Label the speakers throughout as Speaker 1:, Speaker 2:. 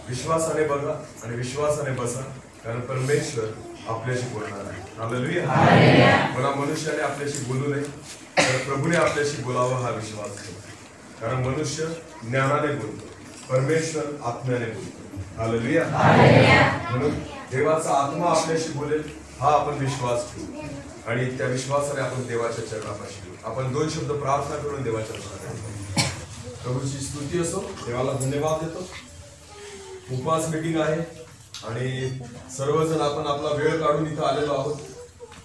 Speaker 1: विश्वासाने बघा आणि विश्वासाने बसा, कारण परमेश्वर आपल्याशी बोलणार आहे. हालेलुया. मला मनुष्याने आपल्याशी बोलू नये, तर प्रभूने आपल्याशी बोलावं हा विश्वास ठेवा. कारण मनुष्य ज्ञानाने बोलतो, परमेश्वर आत्म्याने बोलतो. हालेलुया. म्हणून देवाचा आत्मा आपल्याशी बोलेल हा आपण विश्वास ठेवू आणि त्या विश्वासाने आपण देवाच्या चरणापाशी येऊ. आपण 2 शब्द प्रार्थना करून देवाच्या चरणापाशी. प्रभूची स्तुती असो, देवाला धन्यवाद देतो. उपवास मीटिंग आहे आणि सर्वजण आपण आपला वेळ काढून इथं आलेलो आहोत.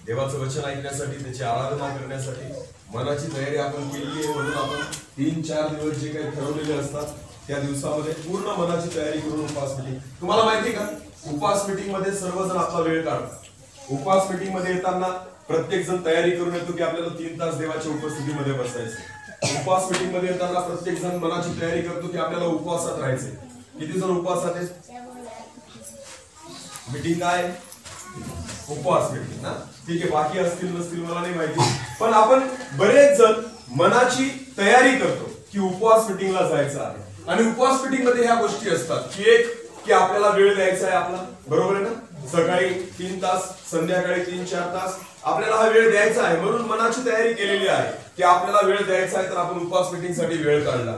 Speaker 1: देवाचं वचन ऐकण्यासाठी, त्याची आराधना करण्यासाठी मनाची तयारी आपण केली आहे. म्हणून आपण 3-4 दिवस जे काही ठरवलेले असतात त्या दिवसामध्ये पूर्ण मनाची तयारी करून उपवास मीटिंग. तुम्हाला माहिती का, उपवास मीटिंग मध्ये सर्वजण आपला वेळ काढतात. उपवास मीटिंग मध्ये येताना प्रत्येक जण तयारी करून येतो की आपल्याला 3 तास देवाच्या उपस्थितीमध्ये बसायचं. उपवास मीटिंग मध्ये येताना प्रत्येक जण मनाची तयारी करतो की आपल्याला उपवासात राहायचंय. किती जण उपवासात आहेत? मीटिंग काय? उपवास मीटिंग ना. ठीक आहे, बाकी असतील नसतील मला नाही माहिती, पण आपण बरेच जण मनाची तयारी करतो की उपवास मीटिंगला जायचं आहे. आणि उपवास मीटिंग मध्ये ह्या गोष्टी असतात की एक की आपल्याला वेळ द्यायचा आहे आपला, बरोबर आहे ना. सकाळी 3 तास, संध्याकाळी 3-4 तास आपल्याला हा वेळ द्यायचा आहे. म्हणून मनाची तयारी केलेली आहे की आपल्याला वेळ द्यायचा आहे, तर आपण उपवास मीटिंग साठी वेळ काढला.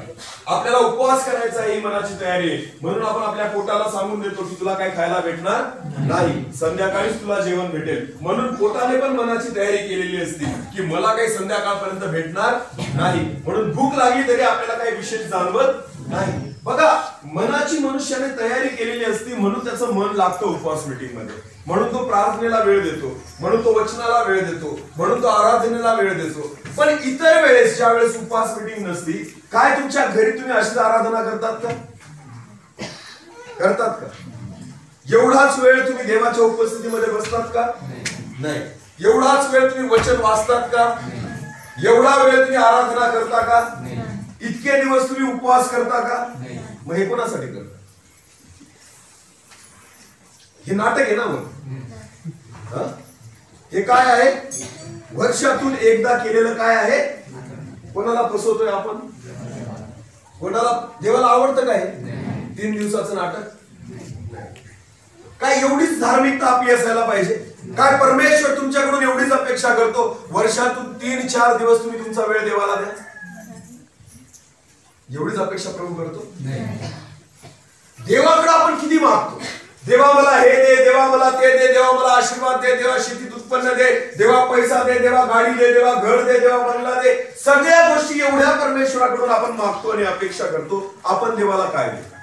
Speaker 1: आपल्याला उपवास करायचा आहे ही मनाची तयारी आहे. म्हणून आपण आपल्या पोटाला सांगून देतो की तुला काही खायला भेटणार नाही, संध्याकाळीच तुला जेवण भेटेल. म्हणून पोटाने पण मनाची तयारी केलेली असते की मला काही संध्याकाळपर्यंत भेटणार नाही. म्हणून भूक लागली तरी आपल्याला काही विशेष जाणवत नाही. बघा, मनाची मनुष्याने तयारी केलेली असते, म्हणून त्याचं मन लागतं उपवास मीटिंग मध्ये. म्हणून तो प्रार्थनेला वेळ देतो, म्हणून तो वचनाला वेळ देतो, म्हणून तो आराधनेला वेळ देतो. पण इतर वेळेस, ज्या वेळेस उपवास मीटिंग नसती, काय तुमच्या घरी तुम्ही अशीच आराधना करतात का? करतात का? एवढाच वेळ तुम्ही देवाच्या उपस्थितीमध्ये बसतात का? नाही. एवढाच वेळ तुम्ही वचन वाचतात का? एवढा वेळ तुम्ही आराधना करता का? इतके दिवस तुम्ही उपवास करता का? मग हे कोणासाठी करता? हे नाटक आहे ना. मग हे काय आहे? वर्षातून एकदा केलेलं काय आहे? कोणाला फसवतोय आपण? कोणाला? देवाला आवडतं काय 3 दिवसाचं नाटक? काय एवढीच धार्मिकता आपली असायला पाहिजे? काय परमेश्वर तुमच्याकडून एवढीच अपेक्षा करतो वर्षातून 3-4 दिवस तुम्ही तुमचा वेळ देवाला द्या? एवढीच अपेक्षा प्रभू करतो? देवाकडे आपण किती मागतो? देवा मला हे दे, देवा मला ते दे, देवा मला आशीर्वाद दे, देवा शेतीत उत्पन्न दे, देवा पैसा दे, देवा गाडी दे, देवा घर दे, देवा बंगला दे. सगळ्या गोष्टी एवढ्या परमेश्वराकडून आपण मागतो आणि अपेक्षा करतो. आपण देवाला काय देतो?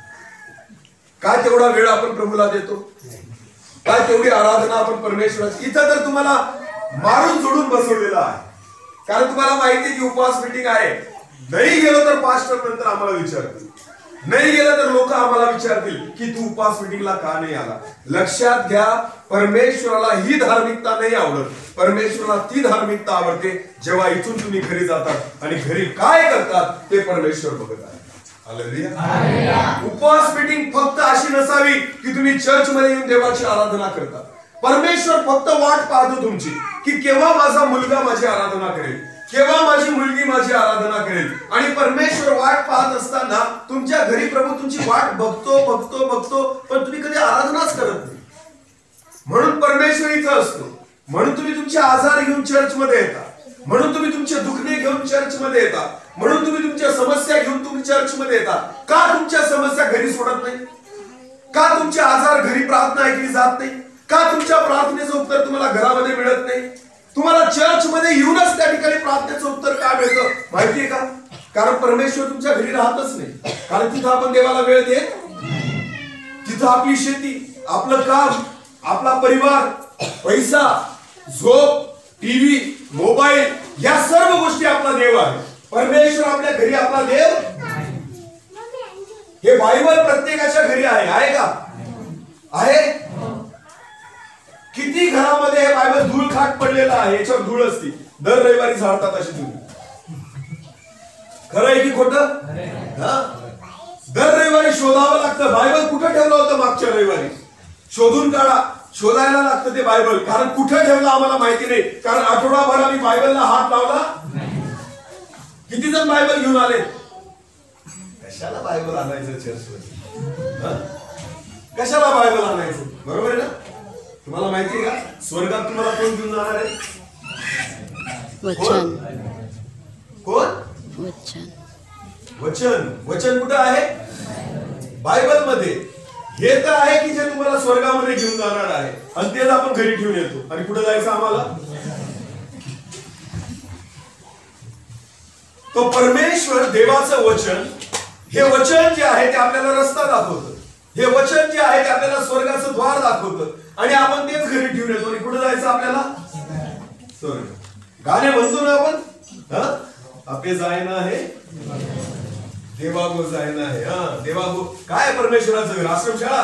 Speaker 1: काय तेवढा वेळ आपण प्रभूला देतो? काय तेवढी आराधना आपण परमेश्वराची? इथं तर तुम्हाला मारून जोडून बसवलेलं आहे, कारण तुम्हाला माहिती आहे की उपवास मीटिंग आहे. नाही गेलो तर पास्टर नंतर आम्हाला विचारतील, नाही गेलं तर लोक आम्हाला विचारतील की तू उपवास मीटिंगला का नाही आला. लक्षात घ्या, परमेश्वराला ही धार्मिकता नाही आवडत. परमेश्वराला ती धार्मिकता आवडते जेव्हा इथून तुम्ही घरी जातात आणि घरी काय करतात ते परमेश्वर बघत आहे. हालेलुया. उपवास मीटिंग फक्त अशी नसावी की तुम्ही चर्च मध्ये येऊन देवाची आराधना करता. परमेश्वर फक्त वाट पाहतो तुमची की केव्हा माझा मुलगा माझी आराधना करेल, केव्हा माझी मुलगी माझी आराधना करेल. आणि परमेश्वर वाट पाहत असताना तुमच्या घरी प्रभू तुमची वाट बघतो, पण तुम्ही कधी आराधनाच करत नाही. म्हणून परमेश्वर इथं असतो. म्हणून तुम्ही तुमचे आजार घेऊन चर्च मध्ये येता, म्हणून तुम्ही तुमचे दुखणे घेऊन चर्च मध्ये येता, म्हणून तुम्ही तुमच्या समस्या घेऊन तुम्ही चर्च मध्ये येता. का तुमच्या समस्या घरी सोडत नाही? का तुमचे आजार घरी प्रार्थना ऐकली जात नाही? का तुमच्या प्रार्थनेचं उत्तर तुम्हाला घरामध्ये मिळत नाही? तुम्हाला चर्च मध्ये येऊनच त्या ठिकाणी प्रार्थनेचं उत्तर काय मिळतं माहितीये का? कारण परमेश्वर तुमच्या घरी राहतच नाही. कारण तिथं आपण देवाला वेळ देत, तिथं आपली शेती, आपलं काम, आपला परिवार, पैसा, झोप, टीव्ही, मोबाईल, या सर्व गोष्टी आपला देव आहे. परमेश्वर आपल्या घरी आपला देव. हे बायबल प्रत्येकाच्या घरी आहे का? आहे. किती घरामध्ये हे बायबल धूळ खाट पडलेला आहे, याच्यावर धूळ असते. दर रविवारी झाडतात अशी तुम्ही. खरं आहे की खोटं? दर रविवारी शोधावं लागतं. बायबल कुठं ठेवलं होतं मागच्या रविवारी? शोधून काढा. शोधायला लागतं ते बायबल. कारण कुठं ठेवलं आम्हाला माहिती नाही. कारण आठवडाभर आम्ही बायबलला हात लावला. किती जण बायबल घेऊन आले? कशाला बायबल आणायचं चर्चमध्ये? कशाला बायबल आणायचं? बरोबर आहे ना? तुम्हाला माहिती आहे का स्वर्गात तुम्हाला कोण घेऊन जाणार आहे?
Speaker 2: वचन.
Speaker 1: कोण?
Speaker 2: वचन.
Speaker 1: वचन. वचन कुठं आहे? बायबल मध्ये. हे तर आहे की जे तुम्हाला स्वर्गामध्ये घेऊन जाणार आहे आणि तेच आपण घरी ठेवून येतो. आणि कुठं जायचं आम्हाला? तो परमेश्वर देवाचं वचन, हे वचन जे आहे ते आपल्याला रस्ता दाखवतं. हे वचन जे आहे ते आपल्याला स्वर्गाचं द्वार दाखवतं आणि आपण तेच घरी ठेवून येतो. आणि कुठं जायचं आपल्याला? स्वर्ग. गाणे म्हणतो ना आपण, आपे जायना आहे देवागो जायना आहे. देवागो काय परमेश्वराचं घर? आश्रमशाळा.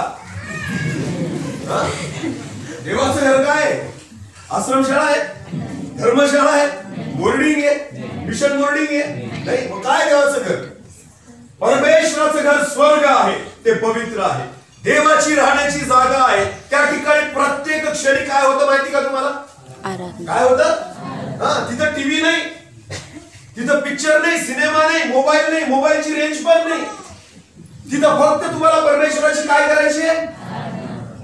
Speaker 1: देवाचं घर काय? आश्रमशाळा आहे, धर्मशाळा आहे, बोर्डिंग आहे, मिशन बोर्डिंग आहे? नाही. मग काय देवाचं घर? परमेश्वराचं घर स्वर्ग आहे, ते पवित्र आहे, देवाची राहण्याची जागा आहे. त्या ठिकाणी प्रत्येक क्षणी काय होतं माहिती का तुम्हाला?
Speaker 2: आराधना.
Speaker 1: काय होतं? तिथं टीव्ही नाही, तिथं पिक्चर नाही, सिनेमा नाही, मोबाईल नाही, मोबाईलची रेंज पण नाही. तिथं फक्त तुम्हाला परमेश्वराची काय करायची आहे?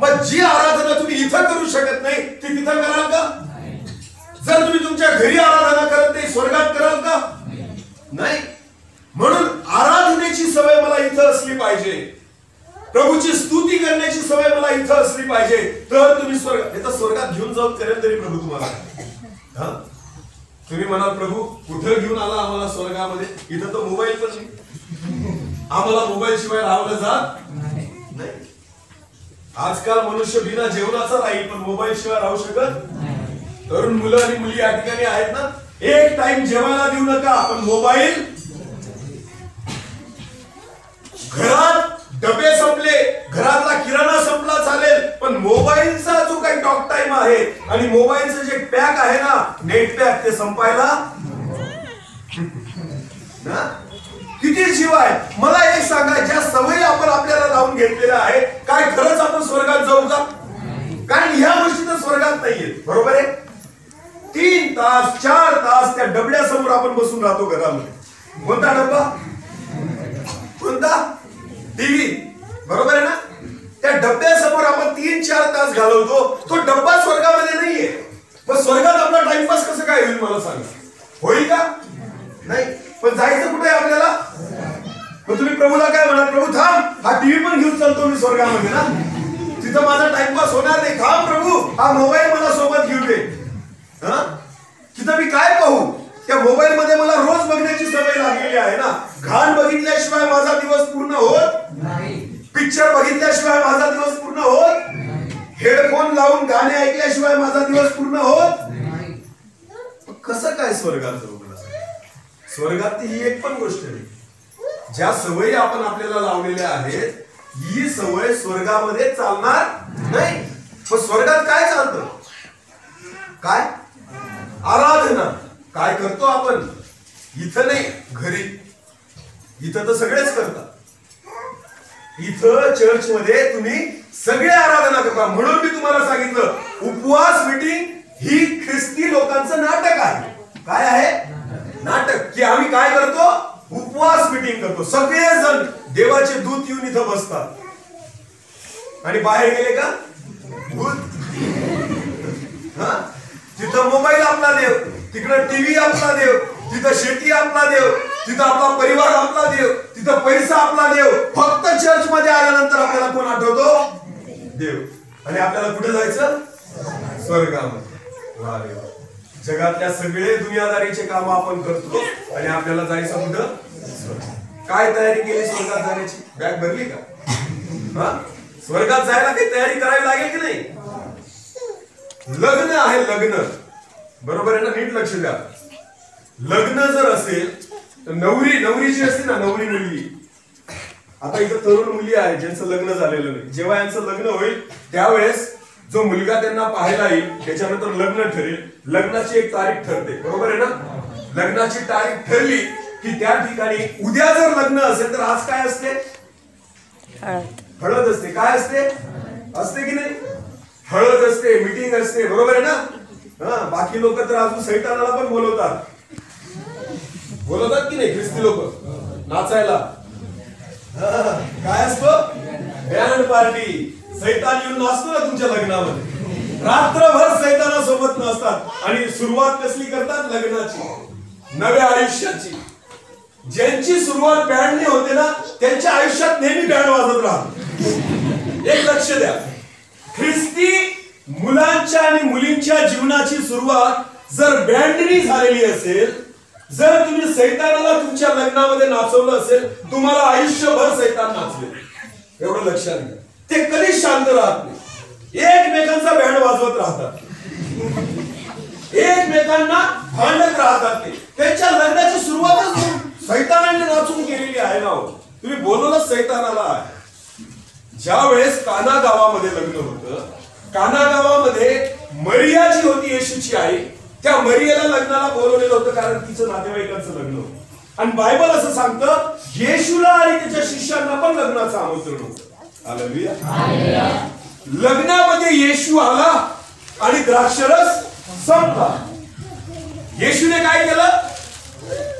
Speaker 1: मग जी आराधना तुम्ही इथं करू शकत नाही ती तिथं कराल का? जर तुम्ही तुमच्या घरी आराधना करत नाही, स्वर्गात कराल का? नाही. म्हणून आराधनेची सवय मला इथं असली पाहिजे, प्रभूची स्तुती करण्याची सवय मला इथं असली पाहिजे, तर तुम्ही स्वर्गात घेऊन जाऊन करेल तरी प्रभू तुम्हाला. तुम्ही म्हणाल प्रभू कुठं घेऊन आला आम्हाला स्वर्गामध्ये? इथं तर मोबाईल पण नाही, आम्हाला मोबाईल शिवाय राहावलं जात नाही. आजकाल मनुष्य बिना जेवणाचा राहील पण मोबाईल शिवाय राहू शकत. तरुण मुलं आणि मुली या ठिकाणी आहेत ना, एक टाइम जेवायला देऊ नका पण मोबाईल. घरात डबे संपले, घरातला किराणा संपला चालेल, पण मोबाईलचा जो काही टॉक टाइम आहे आणि मोबाईलचं जे पॅक आहे ना, नेट पॅक, ते संपायला किती जीव आहे. मला एक सांगा, ज्या सवयी आपण आपल्याला लावून घेतलेल्या आहे, काय खरंच आपण स्वर्गात जाऊ का? कारण ह्या गोष्टी तर स्वर्गात नाहीये. बरोबर आहे? 3 तास 4 तास त्या डबड्यासमोर आपण बसून राहतो घरामध्ये. कोणता डब्बा? कोणता? टीव्ही. बरोबर आहे ना? त्या डब्यासमोर आपण 3-4 तास घालवतो. तो डब्बा स्वर्गामध्ये नाहीये. मग स्वर्गात आपला टाइमपास कसं काय होईल मला सांगा? होईल का? नाही. पण जायचं कुठे आहे आपल्याला? मग तुम्ही प्रभूला काय म्हणाल? प्रभू थांब, हा टीव्ही पण घेऊन चालतो मी स्वर्गामध्ये ना, तिथं माझा टाइमपास होणार नाही. थांब प्रभू, हा मोबाईल मला सोबत घेऊन दे. तिथं मी काय पाहू? त्या मोबाईल मध्ये मला रोज बघण्याची सवय लागलेली आहे ना. घाण बघितल्याशिवाय माझा दिवस पूर्ण होत नाही, पिक्चर बघितल्याशिवाय माझा दिवस पूर्ण होत नाही, हेडफोन लावून गाणे ऐकल्याशिवाय माझा दिवस पूर्ण होत नाही. कसं काय स्वर्गात जाऊ? स्वर्गात ही एक पण गोष्ट नाही. ज्या सवयी आपण आपल्याला लावलेल्या आहेत, ही सवय स्वर्गामध्ये चालणार नाही. मग स्वर्गात काय चालतं? काय? आराधना. काय करतो आपण? इथं नाही, घरी. इथं तर सगळेच करतात. इथं चर्च मध्ये तुम्ही सगळे आराधना करता. म्हणून मी तुम्हाला सांगितलं, उपवास मीटिंग ही ख्रिस्ती लोकांचं नाटक आहे. काय आहे? नाटक. की आम्ही काय करतो? उपवास मीटिंग करतो. सगळेजण देवाचे दूत येऊन इथं बसतात आणि बाहेर गेले का भूत. तिथं मोबाईल आपला देव, तिकडं टीव्ही आपला देव, तिथं शेती आपला देव, तिथं आपला परिवार आपला देव, तिथं पैसा आपला देव. फक्त चर्च मध्ये आल्यानंतर आपल्याला कोण आठवतो? देव. आणि आपल्याला कुठे जायचं? स्वर्गामध्ये. वा रे वा. जगातल्या सगळे दुनियादारीचे काम आपण करतो आणि आपल्याला जायचं कुठं? काय तयारी केली स्वर्गात जाण्याची? बॅग भरली का? स्वर्गात जायला काही तयारी करावी लागेल की नाही? लग्न आहे, लग्न. बरोबर आहे ना? नीट लक्ष द्या. लग्न जर असेल तर नवरी जी असते ना, नवरी मुलगी. आता इथं तरुण मुली आहेत ज्यांचं लग्न झालेलं नाही. जेव्हा यांचं लग्न होईल त्यावेळेस जो मुलगा त्यांना पाहायला येईल त्याच्यानंतर लग्न ठरेल. लग्नाची एक तारीख ठरते. बरोबर आहे ना? लग्नाची तारीख ठरली की त्या ठिकाणी उद्या जर लग्न असेल तर आज काय असते? हळद असते. काय असते? असते की नाही? हळद असते, मीटिंग असते. बरोबर आहे ना? बाकी लोक तर अजून सैतानाला पण बोलवतात की नाही? ख्रिस्ती लोक नाचायला काय असतं? Band party. सैतान येऊन नाचतो ना तुमच्या लग्नामध्ये, रात्रभर सैतानासोबत नसतात आणि सुरुवात कसली करतात? लग्नाची, नव्या आयुष्याची. ज्यांची सुरुवात बँडने होते ना त्यांच्या आयुष्यात नेहमी बँड वाजत राहतो. एक लक्ष द्या, ख्रिस्ती मुलांच्या आणि मुलींच्या जीवनाची सुरुवात जर बँडनी झालेली असेल, जर तुम्ही सैतानाला तुमच्या लग्नामध्ये नाचवलं असेल, तुम्हाला आयुष्यभर सैतान नाचले. एवढं लक्षात घ्या. ते कधीच शांत राहत नाही, एकमेकांचा बँड वाजवत राहतात, एकमेकांना भांडत राहतात. ते त्यांच्या लग्नाची सुरुवातच सैतानाने नाचून केलेली आहे ना. तुम्ही बोलवलं सैतानाला आहे. ज्या वेळेस काना गावामध्ये लग्न होतं, काना गावामध्ये मरिया जी होती येशूची आई, त्या मरियाला लग्नाला बोलवलेलं होतं कारण तिचं नातेवाईकांचं लग्न होतं. आणि बायबल असं सांगतं येशूला आणि त्याच्या शिष्यांना पण लग्नाचं आमंत्रण होतं. हालेलुया. लग्नामध्ये येशू आला आणि द्राक्षरस संपला. येशूने काय केलं?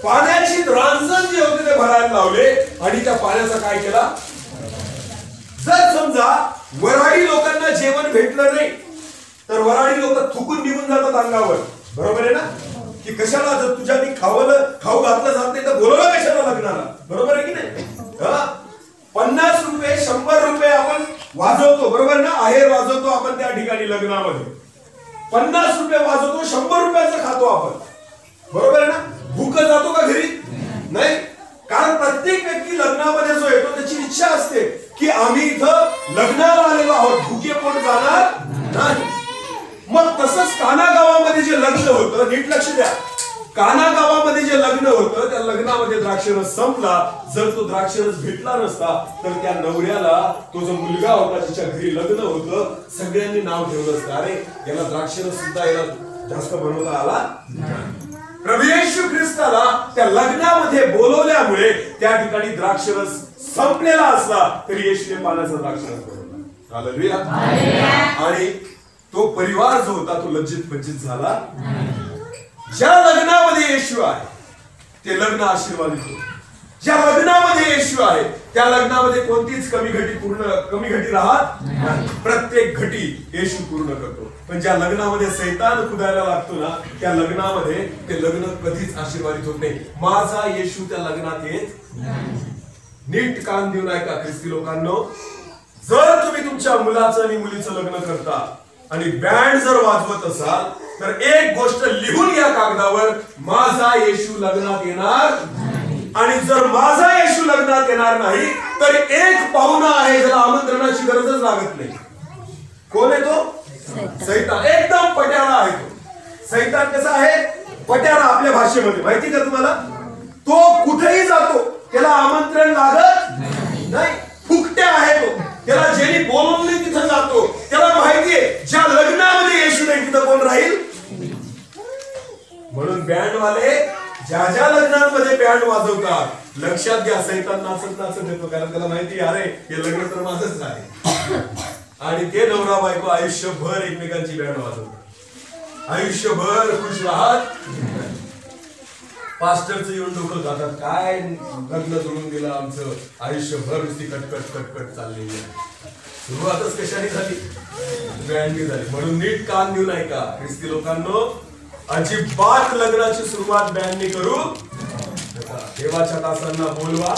Speaker 1: पाण्याची रांजण जे होते ते भरायला लावले आणि त्या पाण्याचा काय केला? जर समजा वराडी लोकांना जेवण भेटलं नाही तर वराडी लोक थुकून निघून जातात अंगावर. बरोबर आहे ना? की कशाला, जर तुझ्या खाऊ घातलं जात नाही तर बोलवलं कशाला लग्नाला? बरोबर आहे की नाही? 50 रुपये 100 रुपये आपण वाजवतो, बरोबर ना? आहेर वाजवतो आपण त्या ठिकाणी लग्नामध्ये. 50 रुपये वाजवतो, 100 रुपयाचं खातो आपण. बरोबर आहे ना? भूक जातो का घरी? नाही. कारण प्रत्येक व्यक्ती लग्नामध्ये जो येतो त्याची इच्छा असते की आम्ही इथं लग्नाला आलेलो आहोत, भुके पोट जाणार नाही. मग तसंच काना गावामध्ये जे लग्न होतं, नीट लक्ष द्या, काना गावामध्ये जे लग्न होतं त्या लग्नामध्ये द्राक्षरस संपला. जर तो द्राक्षरस भेटला नसता तर त्या नवऱ्याला, तो जो मुलगा होता जिच्या घरी लग्न होतं, सगळ्यांनी नाव ठेवलं असतं, अरे याला द्राक्षरस सुद्धा याला जास्त बनवता आला. प्रभू येशू ख्रिस्ताला त्या लग्नामध्ये बोलवल्यामुळे त्या ठिकाणी द्राक्षरस संपलेला असला तरी येशूने पाण्याचा द्राक्षरस बनवला. हालेलुया. आणि तो परिवार जो होता तो लज्जित पज्जित झाला. ज्या लग्नामध्ये येशू आहे ते लग्न आशीर्वादित होते. ज्या लग्नामध्ये येशू आहे त्या लग्नामध्ये कोणतीच कमी घटी राहत नाही. प्रत्येक घटी येशू पूर्ण करतो. पण ज्या लग्नामध्ये सैतान कुदायला लागतो ना त्या लग्नामध्ये ते लग्न कधीच आशीर्वादित होत नाही. माझा येशू त्या लग्नात येत. नीट कान देऊन ऐका ख्रिस्ती लोकांनो, जर तुम्ही तुमच्या मुलाचं आणि मुलीचं लग्न करता आणि बँड जर वाजवत असाल तर एक गोष्ट लिहून घ्या कागदावर, माझा येशू लग्नात येणार. आणि जर माझा येशू लग्नात येणार नाही तर एक पाहुणा आहे ज्याला आमंत्रणाची गरजच लागत नाही. कोण आहे तो? सैतान. एकदम पट्याला आहे तो. सैतान कसा आहे? पट्याला आपल्या भाषेमध्ये. माहिती का तुम्हाला? तो कुठेही जातो त्याला आमंत्रण लागत नाही. फुकट्या आहे तो. त्याला ज्यांनी बोलवलं तिथं जातो. त्याला माहितीये ज्या लग्नामध्ये येशू नाही तिथं कोण राहील. म्हणून बँडवाले ज्या लग्नांमध्ये बँड वाजवतात, लक्षात घ्या सैतान नाचत येतो. कारण त्याला माहिती अरे हे लग्न तर माझंच आहे. आणि ते नवरा बायको आयुष्यभर एकमेकांची बँड वाजवतात, आयुष्यभर खुश राहत. पास्टरचं येऊन डोकं जातात, काय लग्न जुळून गेलं आमचं, आयुष्यभर नुसती कटकट कटकट चाललेली आहे. सुरुवातच कशाने झाली? बँडनी झाली. म्हणून नीट कान देऊन ऐका ख्रिस्ती लोकांनो, अजिबात लग्नाची सुरुवात बँडनी करू. देवाच्या दासांना बोलवा,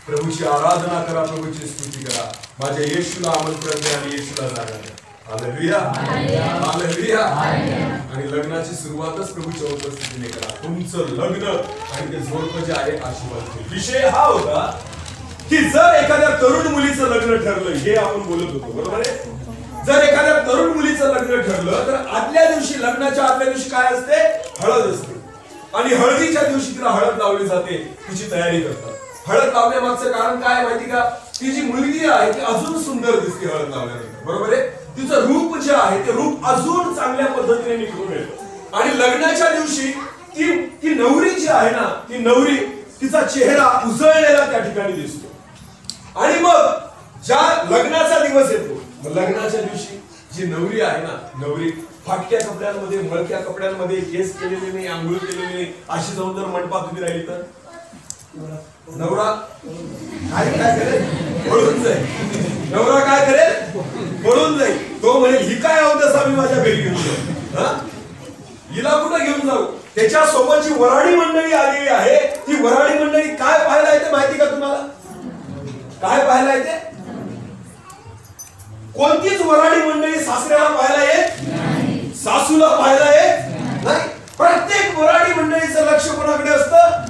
Speaker 1: प्रभूची आराधना करा, प्रभूची स्तुती करा, माझ्या येशूला आमंत्रण द्या आणि येशूला जागा द्या. हालेलुया. हालेलुया. आणि लग्नाची सुरुवातच प्रभूच्या उपस्थितीने करा. तुमचं लग्न आणि ते जोडपं जे आहे आशीर्वाद. विषय हा होता की जर एखाद्या तरुण मुलीचं लग्न ठरलं, हे आपण बोलत होतो, बरोबर आहे? जर एखाद्या तरुण मुलीचं लग्न ठरलं तर आदल्या दिवशी, लग्नाच्या आदल्या दिवशी काय असते? हळद असते. आणि हळदीच्या दिवशी तिला हळद लावली जाते, तिची तयारी करतात. हळद लावण्यामागचं कारण काय माहिती का? ती जी मुलगी आहे ती अजून सुंदर दिसते हळद लावल्यानंतर, बरोबर आहे? तिचं रूप जे आहे ते रूप अजून चांगल्या पद्धतीने निघून येतं. आणि लग्नाच्या दिवशी ती नवरी जी आहे ना, ती नवरी, तिचा चेहरा उजळलेला त्या ठिकाणी दिसतो. आणि मग ज्या लग्नाचा दिवस येतो, मग लग्नाच्या दिवशी जी नवरी आहे ना, नवरी फाटक्या कपड्यांमध्ये, मळक्या कपड्यांमध्ये, केस केलेले नाही, आंघोळ केलेले नाही, अशी जाऊन जर मंडपात उभी राहिली तर नवरा काय करेल? पळून जाईल. नवरा काय करेल? पळून जाईल. तो म्हणेल ही काय अवदसा मी माझ्या घरी घेऊन जाऊ, हिला कुठं घेऊन जाऊ? त्याच्या सोबतची वराडी मंडळी आलेली आहे. ती वराडी मंडळी काय पाहायला येते माहिती का तुम्हाला? काय पाहायला येते? कोणतीच वराडी मंडळी सासऱ्याला पाहायला येत, सासूला पाहायला येत नाही. प्रत्येक वराडी मंडळीचं लक्ष कोणाकडे असतं?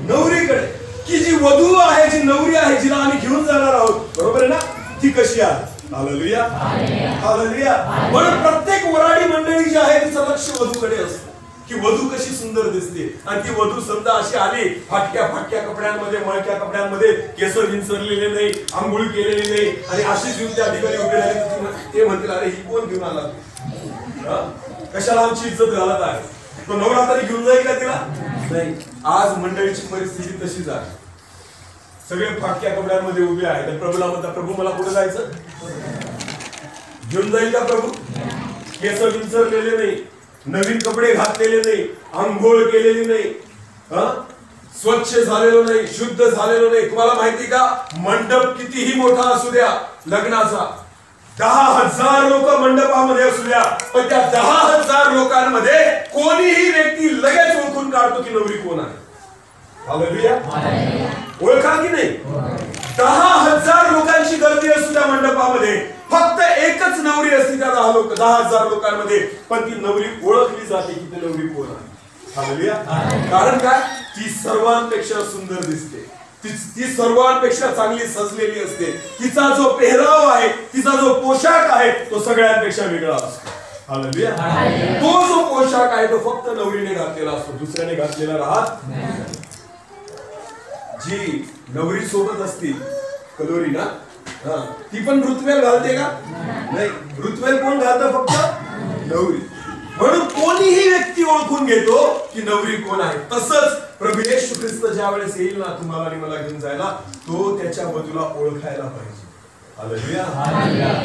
Speaker 1: नवरीकडे. की जी वधू आहे, जी नवरी आहे, जिला आम्ही घेऊन जाणार आहोत, बरोबर आहे ना, ती कशी आहे? Hallelujah, hallelujah. म्हणून प्रत्येक वराडी मंडळी जी आहे तिचं लक्ष वधूकडे असतं की वधू कशी सुंदर दिसते. आणि ती वधू समजा अशी आली फाटक्या फाटक्या कपड्यांमध्ये, मळक्या कपड्यांमध्ये, केस विंचरलेले नाही, आंघोळ केलेली नाही, आणि अशीच येऊन त्या ठिकाणी उभे राहिले, ते म्हणतील अरे ही कोण घेऊन आला, कशाला आमची इज्जत घालत आहे? तो नवरा तरी घेऊन जाईल का तिला? नाही. आज मंडळीची परिस्थिती तशीच आहे. सगळे फाटक्या कपड्यांमध्ये उभे आहेत. तर प्रभूला म्हणतात, प्रभू मला कुठे जायचं? घेऊन जाईल का प्रभू? केस विंचरलेले नाही, नवीन कपडे घातलेले नाही, आंघोळ केलेली नाही, स्वच्छ झालेलो नाही, शुद्ध झालेलो नाही. तुम्हाला माहिती का, मंडप कितीही मोठा असू द्या लग्नाचा, 10,000 लोक मंडपामध्ये असू द्या, पण त्या 10,000 लोकांमध्ये कोणीही व्यक्ती लगेच ओळखून काढतो की नवरी कोण आहे. हालेलुया. ओळखा की नाही? 10,000 लोकांची गर्दी असू त्या मंडपामध्ये, फक्त एकच नवरी असते त्या 10,000 लोकांमध्ये, पण ती नवरी ओळखली जाते की ती नवरी कोण आहे. हालेलुया. कारण काय? ती सर्वांपेक्षा सुंदर दिसते, ती सर्वांपेक्षा चांगली सजलेली असते. तिचा जो पेहराव आहे, तिचा जो पोशाख आहे, तो सगळ्यांपेक्षा वेगळा असतो. हालेलुया. तो जो पोशाख आहे तो फक्त नवरीने घातलेला असतो, दुसऱ्याने घातलेला राहत नाही. जी नवरी सोबत असती कलोरी ना, ती पण ऋतवेल घालते का? नाही. ऋतवेल कोण घालतं? फक्त नवरी. म्हणून कोणीही व्यक्ती ओळखून घेतो की नवरी कोण आहे. तसंच प्रभू येशू ख्रिस्त ज्या वेळेस येईल ना तुम्हाला आणि मला घेऊन जायला, तो त्याच्या वधूला ओळखायला पाहिजे. हालेलुया.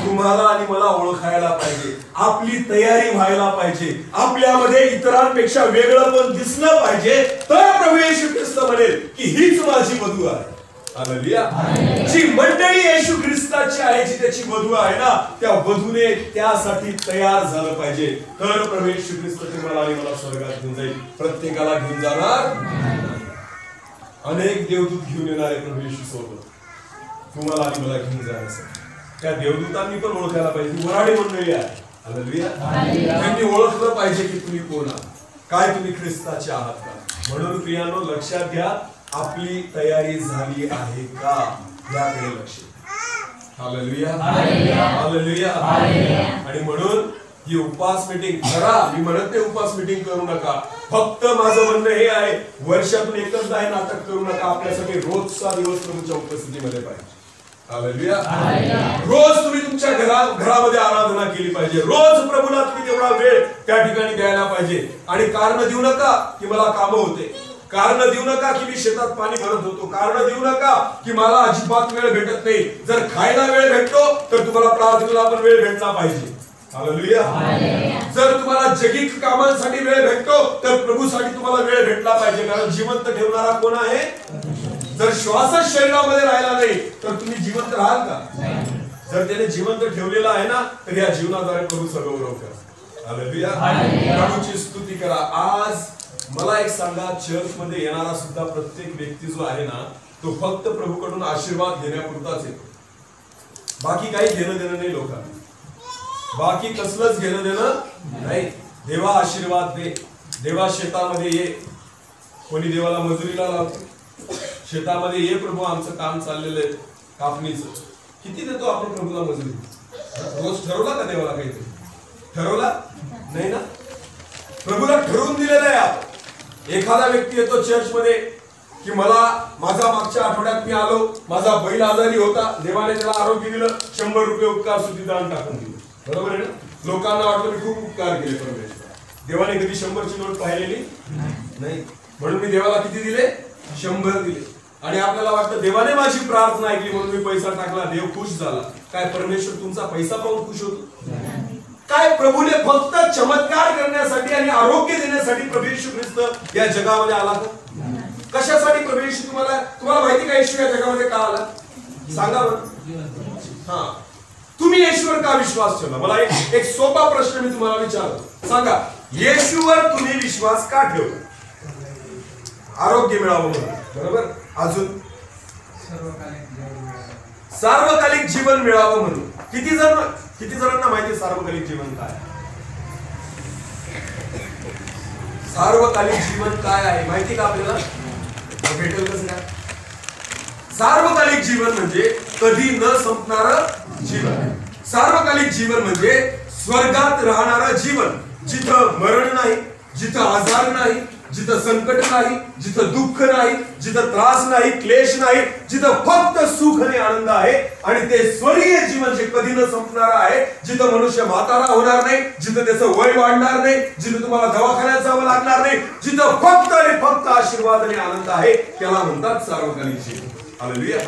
Speaker 1: तुम्हाला आणि मला ओळखायला पाहिजे, आपली तयारी व्हायला पाहिजे, आपल्यामध्ये इतरांपेक्षा वेगळं पण दिसलं पाहिजे. तर प्रभू येशू ख्रिस्त म्हणेल की हीच माझी वधू आहे. हालेलुया. जी मंडळी येशू ख्रिस्ताची आहे, जी त्याची वधू आहे ना, त्या वधूने त्यासाठी तयार झालं पाहिजे. तर प्रभू येशू ख्रिस्त तुम्हाला आणि मला स्वर्गात घेऊन जाईल. प्रत्येकाला घेऊन जाणार, अनेक देवदूत घेऊन येणार आहे प्रभू येशू सोबत तुम्हाला आणि मला घेऊन जाण्यासाठी. त्या देवदूतांनी पण ओळखायला पाहिजे, वराडी मंडळी आहे. हालेलुया. त्यांनी ओळखलं पाहिजे की तुम्ही कोण आहात, काय तुम्ही ख्रिस्ताचे आहात का. म्हणून प्रियानो, लक्षात घ्या, आपली तयारी झाली आहे का याकडे लक्ष. Hallelujah, hallelujah. आणि म्हणून ही उपवास मीटिंग करा. मी म्हणत नाही उपवास मीटिंग करू नका, फक्त माझं म्हणणं हे आहे, वर्षातून एकचदा हे नाटक करू नका. आपल्यासाठी रोजचा दिवस तुमच्या उपस्थितीमध्ये पाहिजे. हालेलुया. रोज तुम्ही तुमच्या घरामध्ये आराधना केली पाहिजे. रोज प्रभूला तुम्ही तेवढा वेळ त्या ठिकाणी द्यायला पाहिजे. आणि कारण देऊ नका की मला कामं होते, कारण देऊ नका की मी शेतात पाणी भरत होतो, कारण देऊ नका की मला अजिबात वेळ भेटत नाही. जर खायला वेळ भेटतो तर तुम्हाला प्रार्थनेला पण वेळ भेटला पाहिजे. हालेलुया. जर तुम्हाला जगिक कामांसाठी वेळ भेटतो तर प्रभूसाठी तुम्हाला वेळ भेटला पाहिजे. कारण जिवंत ठेवणारा कोण आहे? जर श्वासच शरीरामध्ये राहिला नाही तर तुम्ही जिवंत राहाल का? जर त्याने जिवंत ठेवलेला आहे ना, तर या जीवनाद्वारे प्रभू सर्वगौरव करा. हालेलुया. प्रभूची स्तुती करा. आज मला एक सांगा, चर्च मध्ये येणारा सुद्धा प्रत्येक व्यक्ती जो आहे ना, तो फक्त प्रभूकडून आशीर्वाद घेण्यापुरताच येतो. बाकी काही घेणं देणं नाही लोकांना, बाकी कसलंच घेणं देणं नाही. देवा आशीर्वाद दे, देवा शेतामध्ये ये. कोणी देवाला मजुरीला लावतो, शेतामध्ये ये प्रभू, आमचं काम चाललेलं आहे कापणीचं. किती देतो आपण प्रभूला मजुरी? रोज ठरवला का देवाला काहीतरी? ठरवला नाही ना. प्रभूला ठरवून दिलेलं आहे आपण. एखादा व्यक्ती येतो चर्च मध्ये की मला माझा मागच्या आठवड्यात मी आलो, माझा बैल आजारी होता, देवाने त्याला आरोग्य दिलं, 100 रुपये उपकार स्तुती दान टाकून दिलं. बरोबर आहे ना. लोकांना वाटलं मी खूप उपकार केले परमेश्वर. देवाने कधी 100ची नोट पाहिलेली नाही, म्हणून मी देवाला किती दिले? 100 दिले. आणि आपल्याला वाटतं देवाने माझी प्रार्थना ऐकली म्हणून मी पैसा टाकला, देव खुश झाला. काय परमेश्वर तुमचा पैसा पाहून खुश होतो? काय प्रभूने फक्त चमत्कार करण्यासाठी आणि आरोग्य देण्यासाठी प्रभू येशू ख्रिस्त या जगामध्ये आला का? कशासाठी प्रभू येशू तुम्हाला माहिती का येशू या जगामध्ये का आला? सांगा बरं. हा, तुम्ही येशूवर का विश्वास ठेवला? मला एक सोपा प्रश्न मी तुम्हाला विचारतो. सांगा, येशूवर तुम्ही विश्वास का ठेवला? आरोग्य मिळावं म्हणून, बरोबर. अजून सार्वकालिक जीवन मिळावं म्हणून. किती जणांना माहिती सार्वकालिक जीवन काय? सार्वकालिक जीवन काय आहे माहिती का आपल्याला? भेटेल कसं काय? सार्वकालिक जीवन म्हणजे कधी न संपणारं जीवन. सार्वकालिक जीवन म्हणजे स्वर्गात राहणारं जीवन, जिथं मरण नाही, जिथं आजार नाही, जिथं संकट नाही, जिथं दुःख नाही, जिथं त्रास नाही, क्लेश नाही, जिथं फक्त सुख आणि आनंद आहे. आणि ते स्वर्गीय जीवन जे कधी न संपणार आहे, जिथं मनुष्य म्हातारा होणार नाही, जिथं त्याचं वय वाढणार नाही, जिथं तुम्हाला दवाखान्यात जावं लागणार नाही, जिथं फक्त आणि फक्त आशीर्वाद आणि आनंद आहे, त्याला म्हणतात सार्वकालिक जीवन. हालेलुया.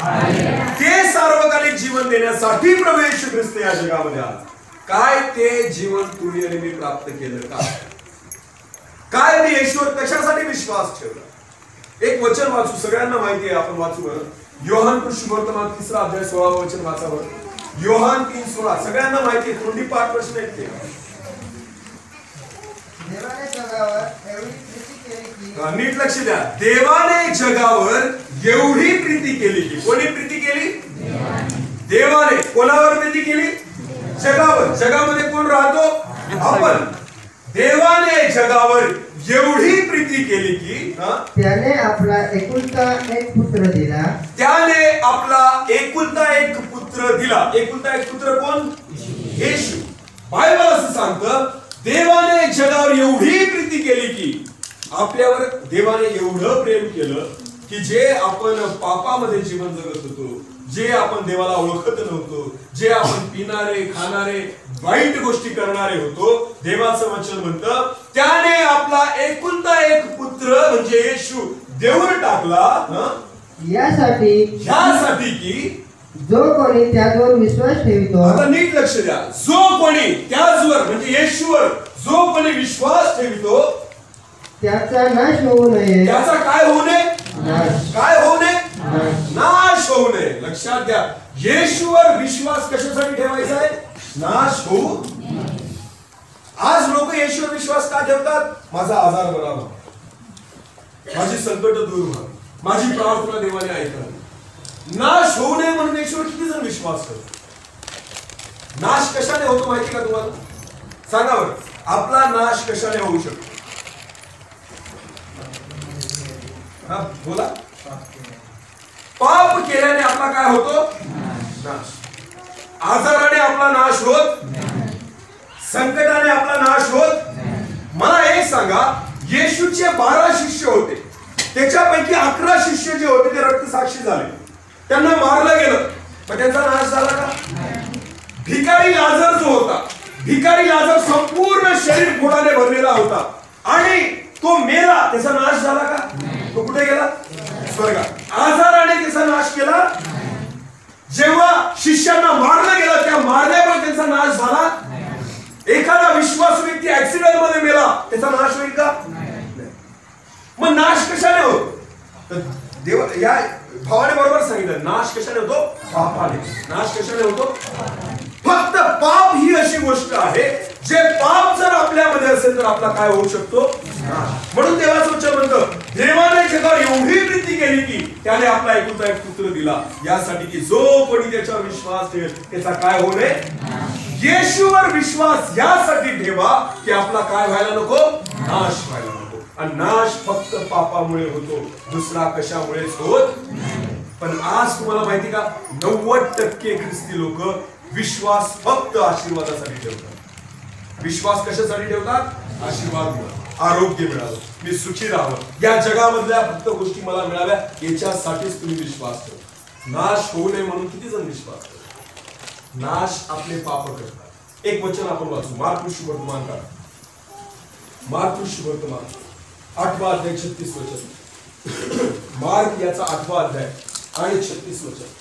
Speaker 1: ते सार्वकालिक जीवन देण्यासाठी प्रभू येशू ख्रिस्त या जगामध्ये आला. काय ते जीवन तुम्ही आणि मी प्राप्त केलं का? काय मी येशूवर कशासाठी विश्वास ठेवला? एक वचन वाचू, सगळ्यांना माहिती आहे, आपण वाचू बरं. योहान सुवर्तमान 3 अध्याय 16 वचन वाचा बरं. योहान 3:16 सगळ्यांना माहिती आहे, तोंडी पाठ प्रश्न आहेत ते. नीट लक्ष द्या. देवाने जगावर एवढी प्रीती केली की. कोणी प्रीती केली? देवाने. कोणावर प्रीती केली? जगावर. जगामध्ये कोण राहतो? आपण. देवाने जगावर एवढी प्रीती केली की
Speaker 3: त्याने आपला एकुलता एक पुत्र दिला.
Speaker 1: त्याने आपला एकुलता एक पुत्र दिला. एकुलता एक पुत्र कोण? येशू. बायबल असं सांगतं, देवाने जगावर एवढी प्रीती केली की. आपल्यावर देवाने एवढं प्रेम केलं की जे आपण पापामध्ये जीवन जगत होतो, जे आपण देवाला ओळखत नव्हतो, जे आपण पिणारे खाणारे वाईट गोष्टी करणारे होतो, देवाचं वचन म्हणतं त्याने आपला एकुलता एक पुत्र म्हणजे येशू देऊन टाकला. ह्यासाठी की
Speaker 3: जो कोणी त्यावर विश्वास ठेवतो.
Speaker 1: आता नीट लक्ष द्या. जो कोणी त्याचवर म्हणजे येशूवर जो कोणी विश्वास ठेवतो
Speaker 3: त्याचा नाश होऊ नये.
Speaker 1: त्याचा काय होऊ नये? काय होऊ नये? नाश होऊ नये. लक्षात घ्या, येशूवर विश्वास कशासाठी ठेवायचा आहे? नाश होऊ. आज लोक येशूवर विश्वास का ठेवतात? माझा आजार बरा व्हावा, माझी संकट दूर व्हावी, माझी प्रार्थना देवाने ऐकावी. नाश होऊ नये म्हणून येशूवर किती जण विश्वास करतात? नाश कशाने होतो माहिती का तुम्हाला? सांगा बरं, आपला नाश कशाने होऊ शकतो? हा बोला. पाप केल्याने आपला काय होतो? नाश. आजाराने आपला नाश होत, संकटाने आपला नाश होत. मला एक सांगा, येशूचे 12 शिष्य होते, त्याच्यापैकी 11 शिष्य जे होते ते रक्तसाक्षी झाले, त्यांना मारलं गेलं, पण त्यांचा नाश झाला का? भिकारी लाजर जो होता, भिकारी लाजर संपूर्ण शरीर फोडाने भरलेला होता आणि तो मेला, त्याचा नाश झाला का? तो कुठे गेला? स्वर्गात. आजाराने त्याचा नाश केला. जेव्हा शिष्यांना मारलं गेलं, त्या मारल्यामुळे त्यांचा नाश झाला. एखादा विश्वासू व्यक्ती ऍक्सिडेंट मध्ये मेला, त्याचा नाश होईल का? मग नाश कशाने होतो? तर देव या भावाने बरोबर सांगितलं, नाश कशाने होतो? पापाने. नाश कशाने होतो? फक्त पाप ही अशी गोष्ट आहे, जे पाप जर आपल्यामध्ये असेल तर आपला काय होऊ शकतो? म्हणून देवाचं वचन म्हणतं, देवाने जगावर एवढी प्रीती केली की त्याने आपला एकुलता एक पुत्र दिला, यासाठी की जो कोणी त्याच्यावर विश्वास ठेवेल त्याचा काय होऊ नये? येशूवर विश्वास यासाठी ठेवा की आपला काय व्हायला नको? नाश व्हायला नको. आणि नाश फक्त पापामुळे होतो, दुसरा कशामुळेच होत. पण आज तुम्हाला माहिती का, 90% ख्रिस्ती लोक विश्वास फक्त आशीर्वादासाठी ठेवतात. विश्वास कशासाठी ठेवतात? आशीर्वाद मिळावा, आरोग्य मिळावं, मी सुखी राहावं, या जगामधल्या फक्त गोष्टी मला मिळाव्या, याच्यासाठीच तुम्ही विश्वास ठेवा. नाश होऊ नये म्हणून किती जण विश्वास ठेवतात? नाश आपले पाप करतात. एक वचन आपण वाचू, मार्क सुवर्तमान काढा. मार्क सुवर्तमान 8वा अध्याय 36 वचन. मार्क याचा 8वा अध्याय आणि 36 वचन.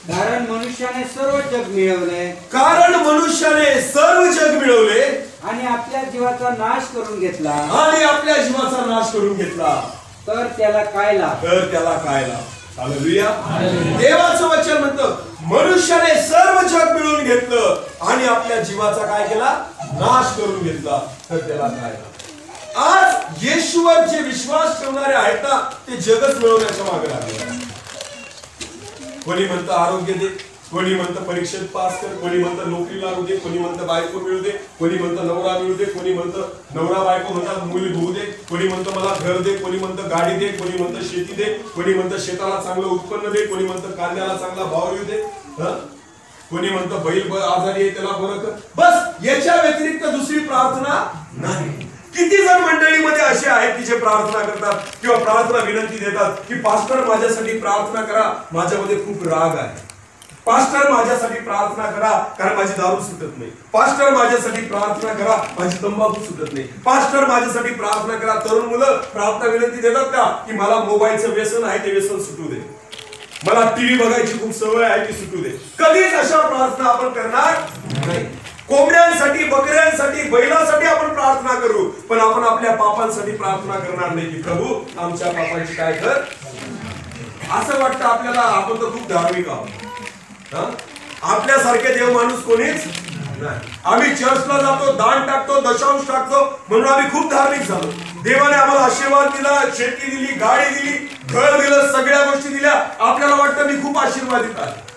Speaker 4: कारण मनुष्याने सर्व जग मिळवले.
Speaker 1: कारण मनुष्याने सर्व जग मिळवले
Speaker 4: आणि आपल्या जीवाचा नाश करून घेतला.
Speaker 1: आणि आपल्या जीवाचा नाश करून घेतला.
Speaker 4: तर त्याला काय लाभ?
Speaker 1: तर त्याला काय लाभ? हालेलुया. देवाचं वचन म्हणतं मनुष्याने सर्व जग मिळवून घेतलं आणि आपल्या जीवाचा काय केला, नाश करून घेतला, तर त्याला काय. आज येशूवर जे विश्वास ठेवणारे आहेत ना, ते जगच मिळवण्याच्या मागे लागले. कोणी म्हणतं आरोग्य दे, कोणी म्हणतं परीक्षेत पास कर, कोणी म्हणतं नोकरी लागू दे, कोणी म्हणतं बायको मिळू दे, कोणी म्हणतं नवरा मिळू दे, कोणी म्हणतं नवरा बायको म्हणतात मुली होऊ दे, कोणी म्हणतं मला घर दे, कोणी म्हणतं गाडी दे, कोणी म्हणतं शेती दे, कोणी म्हणतं शेताला चांगलं उत्पन्न दे, कोणी म्हणतं कांद्याला चांगला भाव येऊ दे, कोणी म्हणतं बैल आजारी आहे त्याला बरं कर. बस याच्या व्यतिरिक्त दुसरी प्रार्थना नाही. किती जण मंडळीमध्ये असे आहेत की जे प्रार्थना करतात किंवा प्रार्थना विनंती देतात की पास्टर माझ्यासाठी प्रार्थना करा, माझ्यामध्ये खूप राग आहे. पास्टर माझ्यासाठी प्रार्थना करा कारण माझी दारू सुटत नाही. पास्टर माझ्यासाठी प्रार्थना करा, माझी तंबाखू सुटत नाही. पास्टर माझ्यासाठी प्रार्थना करा. तरुण मुलं प्रार्थना विनंती देतात का की मला मोबाईलचं व्यसन आहे ते व्यसन सुटू दे, मला टीव्ही बघायची खूप सवय आहे ती सुटू दे. कधीच अशा प्रार्थना आपण करणार नाही. कोंबड्यांसाठी, बकऱ्यांसाठी, बैलासाठी आपण प्रार्थना करू, पण आपण आपल्या पापांसाठी प्रार्थना करणार नाही की प्रभू आमच्या पापांची काय कर. असं वाटतं आपल्याला आपण तर खूप धार्मिक आहोत. आपल्यासारखे देव माणूस कोणीच नाही. आम्ही चर्चला जातो, दान टाकतो, दशांश टाकतो म्हणून आम्ही खूप धार्मिक झालो. देवाने आम्हाला आशीर्वाद दिला, शेती दिली, गाडी दिली, घर दिलं, सगळ्या गोष्टी दिल्या. आपल्याला वाटतं मी खूप आशीर्वादित आहे.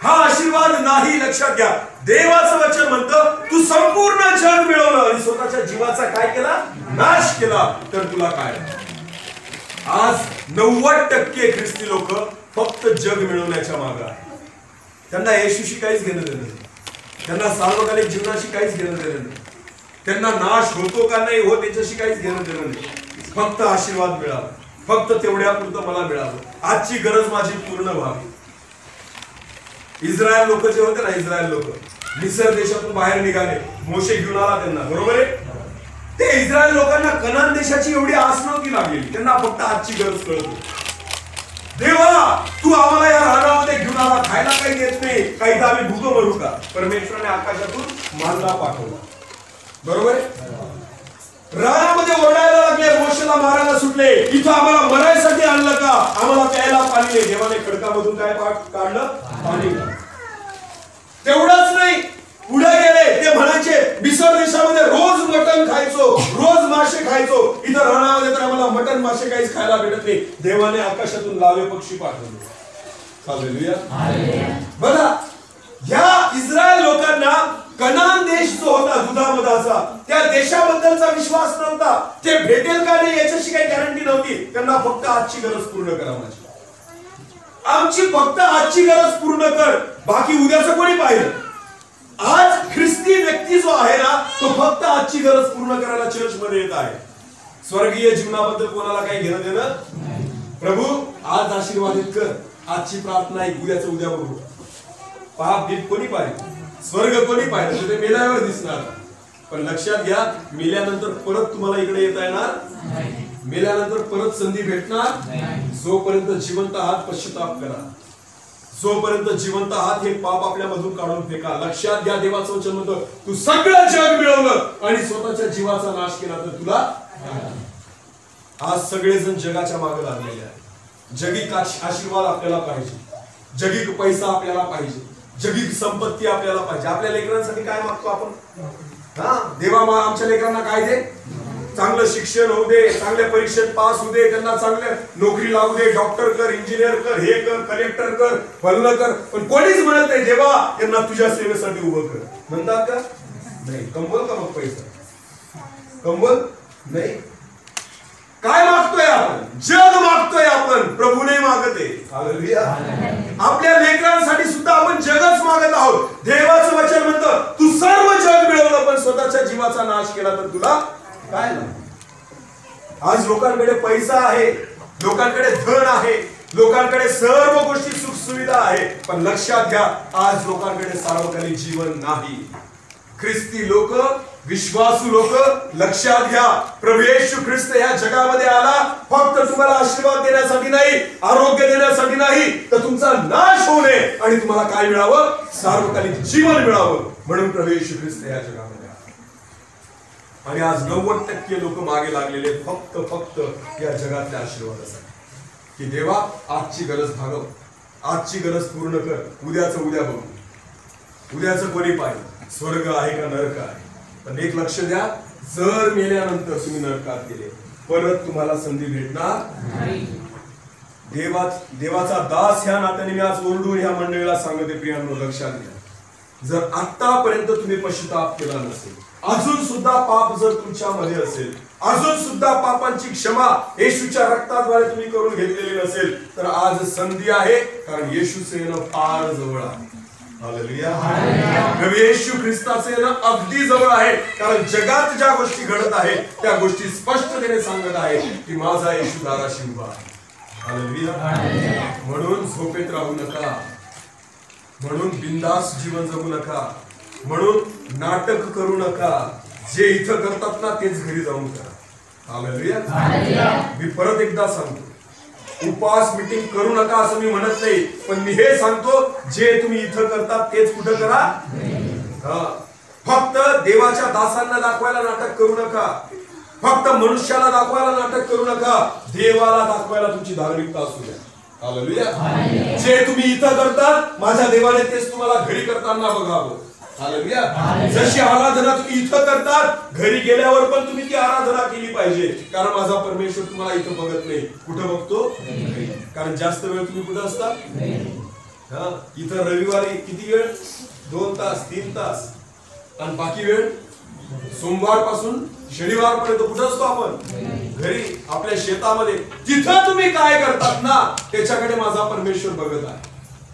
Speaker 1: हा आशीर्वाद नाही, लक्षात घ्या. देवाचं वचन म्हणतं तू संपूर्ण जग मिळवलं आणि स्वतःच्या जीवाचा काय केला, नाश केला, तर तुला काय. आज 90% ख्रिस्ती लोक फक्त जग मिळवण्याच्या मागे आहेत. त्यांना येशूशी काहीच घेणं देणं नाही, त्यांना सार्वकालिक जीवनाशी काहीच घेणं देणं नाही, त्यांना नाश होतो का नाही होत याच्याशी काहीच घेणं देणं नाही. फक्त आशीर्वाद मिळावा, फक्त तेवढ्यापुरतं मला मिळावं, आजची गरज माझी पूर्ण व्हावी. इस्रायल लोक जे होते ना, इस्रायल लोक मिस्र देशातून बाहेर निघाले, मोशे घेऊन आला त्यांना, बरोबर आहे. ते इस्रायल लोकांना कनान देशाची एवढी आस नव्हती लागलेली, त्यांना फक्त आजची गरज कळत होती. देवा तू आम्हाला या रानामध्ये घेऊन आला, खायला काही येत नाही, काही तर आम्ही भूक मरू का. परमेश्वराने आकाशातून मानला पाठवला, बरोबर आहे. रानामध्ये ओरडायला लागले, मोशेला मारायला सुटले, इथं आम्हाला मरायसाठी आणलं का, आम्हाला प्यायला पाणी नाही. देवाने खडकामधून काय काढलं, पाणी. तेवढंच नाही, पुढे गेले, ते म्हणायचे मिसर देशामध्ये रोज मटण खायचो, रोज मासे खायचो, इथं रानामध्ये तर आम्हाला मटण मासे काहीच खायला भेटत नाही. देवाने आकाशातून लावे पक्षी पाठवले. हालेलुया. बघा, या इस्रायल लोकांना कनान देश जो होता दुधामधाचा, त्या देशाबद्दलचा विश्वास नव्हता. ते भेटेल का नाही याच्याशी काही गॅरंटी नव्हती. त्यांना फक्त आजची गरज पूर्ण करा, माझी आमची फक्त आजची गरज पूर्ण कर, बाकी उद्याचं कोणी पाहिलं. आज ख्रिस्ती व्यक्ती जो आहे ना, तो फक्त आजची गरज पूर्ण करायला चर्च मध्ये येत आहे. स्वर्गीय जीवनाबद्दल कोणाला काही घेणं देणं. प्रभू आज आशीर्वादित कर, आजची प्रार्थना आहे, उद्याचं उद्या बघू. पाप बीप कोणी पाहिजे, स्वर्ग कोणी पाहिजे, ते मेल्यावर दिसणार. पण लक्षात घ्या, मेल्यानंतर परत तुम्हाला इकडे येता येणार, मेल्यानंतर परत संधी भेटणार. जोपर्यंत जिवंत आहात पश्चाताप करा, जोपर्यंत जिवंत आहात हे पाप आपल्या मधून काढून फेका. लक्षात घ्या, देवाचं वचन म्हणतं तू सगळं जग मिळवलं आणि स्वतःच्या जीवाचा नाश केला तर तुला. आज सगळेजण जगाच्या मागे लागलेले आहेत. जगिक आशीर्वाद आपल्याला पाहिजे, जगिक पैसा आपल्याला पाहिजे, जगिक संपत्ती आपल्याला पाहिजे. आपल्या लेकरांसाठी काय मागतो आपण, देवा आमच्या लेकरांना काय दे, चांगलं शिक्षण होऊ दे, चांगल्या परीक्षेत पास होऊ दे, त्यांना चांगल्या नोकरी लागू दे, डॉक्टर कर, इंजिनियर कर, हे कर, कलेक्टर कर, फलनं कर. पण कोणीच म्हणत नाही देवा त्यांना तुझ्या सेवेसाठी उभं कर. म्हणतात का नाही. कमवल का मग पैसा, कमवल नाही. काय मागतोय आपण, जग मागतोय आपण, प्रभू नाही मागत आहे. हालेलुया. आपल्या लेकरांसाठी सुद्धा आपण जगच मागत आहोत. देवाचं वचन म्हणतं तू सर्व जग मिळवलं पण स्वतःच्या जीवाचा नाश केला तर तुला काय ना. आज लोकांकडे पैसा आहे, लोकांकडे धन आहे, लोकांकडे सर्व गोष्टी सुख सुविधा आहे, पण लक्षात घ्या आज लोकांकडे सार्वकालिक जीवन नाही. ख्रिस्ती लोक, विश्वासू लोक, लक्षात घ्या प्रभू येशू ख्रिस्त या जगामध्ये आला फक्त तुम्हाला आशीर्वाद देण्यासाठी नाही, आरोग्य देण्यासाठी नाही, तर तुमचा नाश होऊ नये आणि तुम्हाला काय मिळावं, सार्वकालिक जीवन मिळावं. म्हणून प्रभू येशू ख्रिस्त या जगामध्ये. आणि आज 90% लोक मागे लागलेले फक्त या जगातल्या आशीर्वादासाठी. की देवा आजची गरज भागव, आजची गरज पूर्ण कर, उद्याचं उद्या बघू, उद्याचं कोणी पाहिजे, स्वर्ग आहे का नरक आहे. पण एक लक्ष द्या, जर मेल्यानंतर तुम्ही नरकात गेले परत तुम्हाला संधी भेटणार नाही. देवाचा दास ह्या नात्याने मी आज ओरडून ह्या मंडळीला सांगते प्रियांनो, लक्षात घ्या, जर आतापर्यंत तुम्ही पश्चाताप केला नसेल, अजून सुद्धा पाप जर तुमच्यामध्ये असेल, अजून सुद्धा पापांची क्षमा येशूच्या रक्ताद्वारे तुम्ही करून घेतलेली नसेल, तर आज संधी आहे, कारण येशूचे येणं फार जवळ आहे. हालेलुया. प्रभू येशू ख्रिस्ताचे येणं अगदी जवळ आहे, कारण जगात ज्या गोष्टी घडत आहेत त्या गोष्टी स्पष्टतेने सांगत आहे की माझा येशू दाराशी उभा आहे. हालेलुया. म्हणून झोपेत राहू नका, म्हणून बिंदास जीवन जगू नका, म्हणून नाटक करू नका. जे इथं करतात ना तेच घरी जाऊन करा. हालेलुया. मी परत एकदा सांगतो, उपवास मीटिंग करू नका असं मी म्हणत नाही, पण मी हे सांगतो जे तुम्ही इथं करतात तेच कुठं करा. फक्त देवाच्या दासांना दाखवायला नाटक करू नका, फक्त मनुष्याला दाखवायला नाटक करू नका, देवाला दाखवायला तुमची धार्मिकता असू द्या. हालेलुया. जे तुम्ही इथं करतात माझ्या देवाने तेच तुम्हाला घरी करताना बघावं. हालेलुया. जशी आराधना तुम्ही इथं करतात घरी गेल्यावर पण तुम्ही ती आराधना केली पाहिजे, कारण माझा परमेश्वर तुम्हाला इथं बघत नाही. कुठं बघतो? कारण जास्त वेळ तुम्ही कुठं असता? इथं रविवारी किती वेळ? 2 तास 3 तास, आणि बाकी वेळ सोमवार पासून शनिवार पर्यंत कुठं असतो आपण? घरी, आपल्या शेतामध्ये. तिथं तुम्ही काय करतात ना त्याच्याकडे माझा परमेश्वर बघत आहे.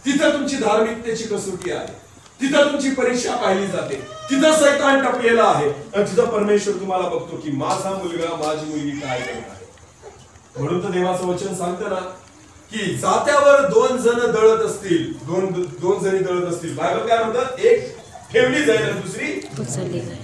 Speaker 1: तिथं तुमची धार्मिकतेची कसोटी आहे, तिथं तुमची परीक्षा पाहिली जाते, तिथं सैतान टपलेला आहे, आणि तिथं परमेश्वर तुम्हाला बघतो की माझा मुलगा माझी मुलगी काय करत आहे. म्हणून तर देवाचं वचन सांगतं ना की जात्यावर 2 जण दळत असतील, दोन जणी दळत असतील, बायबल काय म्हणतात? एक ठेवली जाईल आणि दुसरी
Speaker 2: उचलली जाईल.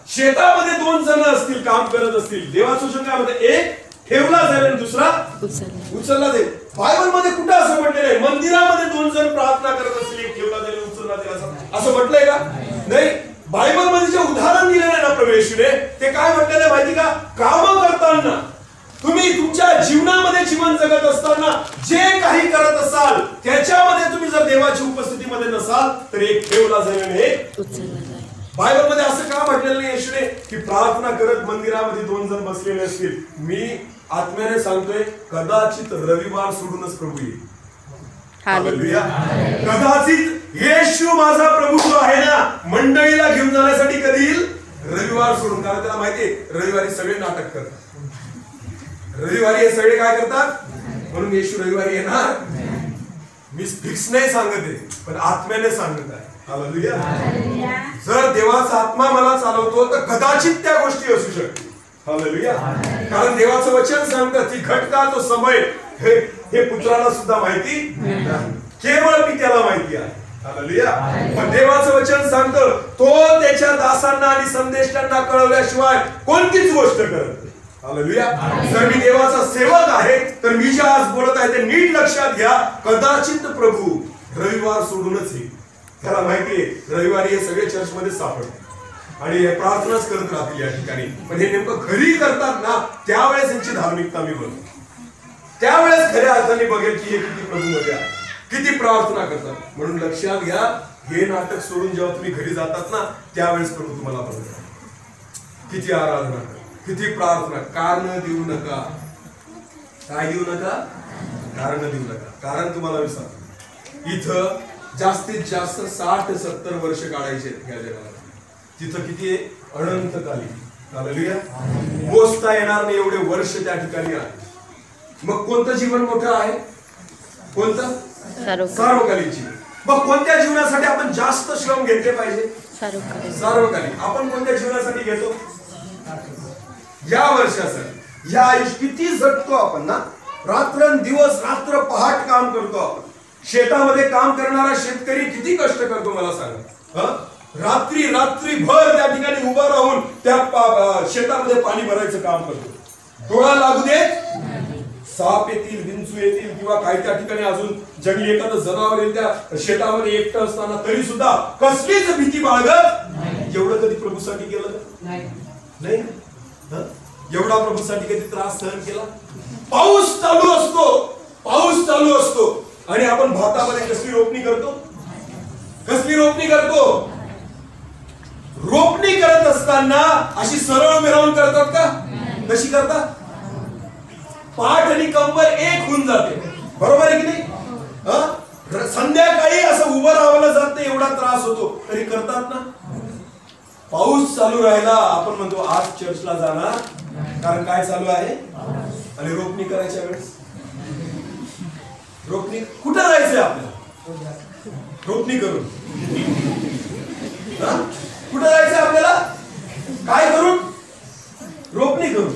Speaker 1: शेतामध्ये 2 जण असतील, काम करत असतील, देवाचं वचन काय म्हणतं? एक ठेवला जाईल आणि दुसरा उचलला जाईल. बायबल मध्ये कुठं असं म्हटलेलं आहे? मंदिरामध्ये 2 जण प्रार्थना करत असतील, एक ठेवला जाईल उचलला जाईल असं म्हटलंय का? नाही. बायबल मध्ये जे उदाहरण दिलेलं आहे ना प्रभूने, ते काय म्हटलेलं आहे माहिती का? काम करताना, तुम्ही तुमच्या जीवनामध्ये जीवन जगत असताना जे काही करत असाल त्याच्यामध्ये तुम्ही जर देवाची उपस्थितीमध्ये नसाल तर एक ठेवला जाईल आणि एक उचलला जाईल. बायबल मध्ये असं का म्हटलेलं नाही येशूने की प्रार्थना करत मंदिरामध्ये 2 जण बसलेले असतील? मी आत्म्याने सांगतोय, कदाचित रविवार सोडूनच प्रभू येईल. हालेलुया. कदाचित येशू माझा प्रभू जो आहे ना, मंडळीला घेऊन जाण्यासाठी कधी येईल? रविवार सोडून. कारण त्याला माहितीये रविवारी सगळे नाटक करतात, रविवारी हे सगळे काय करतात, म्हणून येशू रविवारी येणार. मी फिक्स नाही सांगत आहे, पण आत्म्याने सांगत आहे. हालेलुया. जर देवाचा आत्मा मला चालवतो तर कदाचित त्या गोष्टी असू शकतील. हालेलुया. कारण देवाचं वचन सांगतं ती घटका तो समय हे पुत्राला सुद्धा माहिती नाही, केवळ पित्याला माहिती आहे. हालेलुया. पण देवाचं वचन सांगतं तो त्याच्या दासांना आणि संदेशांना कळवल्याशिवाय कोणतीच गोष्ट करत नाही. हालेलुया. जर मी देवाचा सेवक आहे तर मी जे आज बोलत आहे ते नीट लक्षात घ्या. कदाचित प्रभू रविवार सोडूनच येईल. त्याला माहितीये रविवारी हे सगळे चर्चमध्ये सापडते आणि हे प्रार्थनाच करत राहतील या ठिकाणी. पण हे नेमकं घरी करतात ना त्यावेळेस यांची धार्मिकता मी बघतो, त्यावेळेस खऱ्या अर्थाने बघेल की हे किती प्रभूमध्ये आहे, किती प्रार्थना करतात. म्हणून लक्षात घ्या, हे नाटक सोडून जेव्हा तुम्ही घरी जातात ना त्यावेळेस प्रभू तुम्हाला बघतात. किती आराधना करा, किती प्रार्थना. कारण देऊ नका. काय देऊ नका? कारण देऊ नका. कारण तुम्हाला विसर इथं जास्तीत जास्त 60-70 वर्ष काढायचे या जगाला. तिथं किती आहे? अनंतकालीन. हालेलुया. मोजता येणार नाही एवढे वर्ष त्या ठिकाणी आहे. मग कोणतं जीवन मोठं आहे? कोणतं? सार्वकालिक जीवन. मग कोणत्या जीवनासाठी आपण जास्त श्रम घेतले पाहिजे? सार्वकालिक. आपण कोणत्या जीवनासाठी घेतो? या वर्षासाठी. या आयुष्य किती जगतो आपण ना, रात्रंदिवस रात्र पहाट काम करतो आपण. शेतामध्ये काम करणारा शेतकरी किती कष्ट करतो मला सांगा. रात्री भर त्या ठिकाणी उभा राहून त्या शेतामध्ये पाणी भरायचं काम करतो. डोळा लागू दे, साप येतील, विंचू येतील किंवा काही त्या ठिकाणी अजून जंगली एखादं जनावर येईल त्या शेतामध्ये एकटं असताना तरी सुद्धा कसलीच भीती बाळगत. एवढं कधी प्रभूसाठी केलं नाही? एवढा प्रभूसाठी कधी त्रास सहन केला? पाऊस चालू असतो अशी सरळ मिरवून करतात का? कशी करतात? पाठ आणि कंबर एक होऊन जाते, बरोबर आहे की नाही? संध्याकाळी असं उभं राहावं जात नाही, एवढा त्रास होतो, तरी करतात ना. पाऊस चालू राहिला, आपण म्हणतो आज चर्चला जाणार, कारण काय चालू आहे. आणि रोपणी करायच्या वेळेस रोपणी कुठं जायचंय आपल्याला? रोपणी करून कुठं जायचंय आपल्याला? काय करून? रोपणी करून.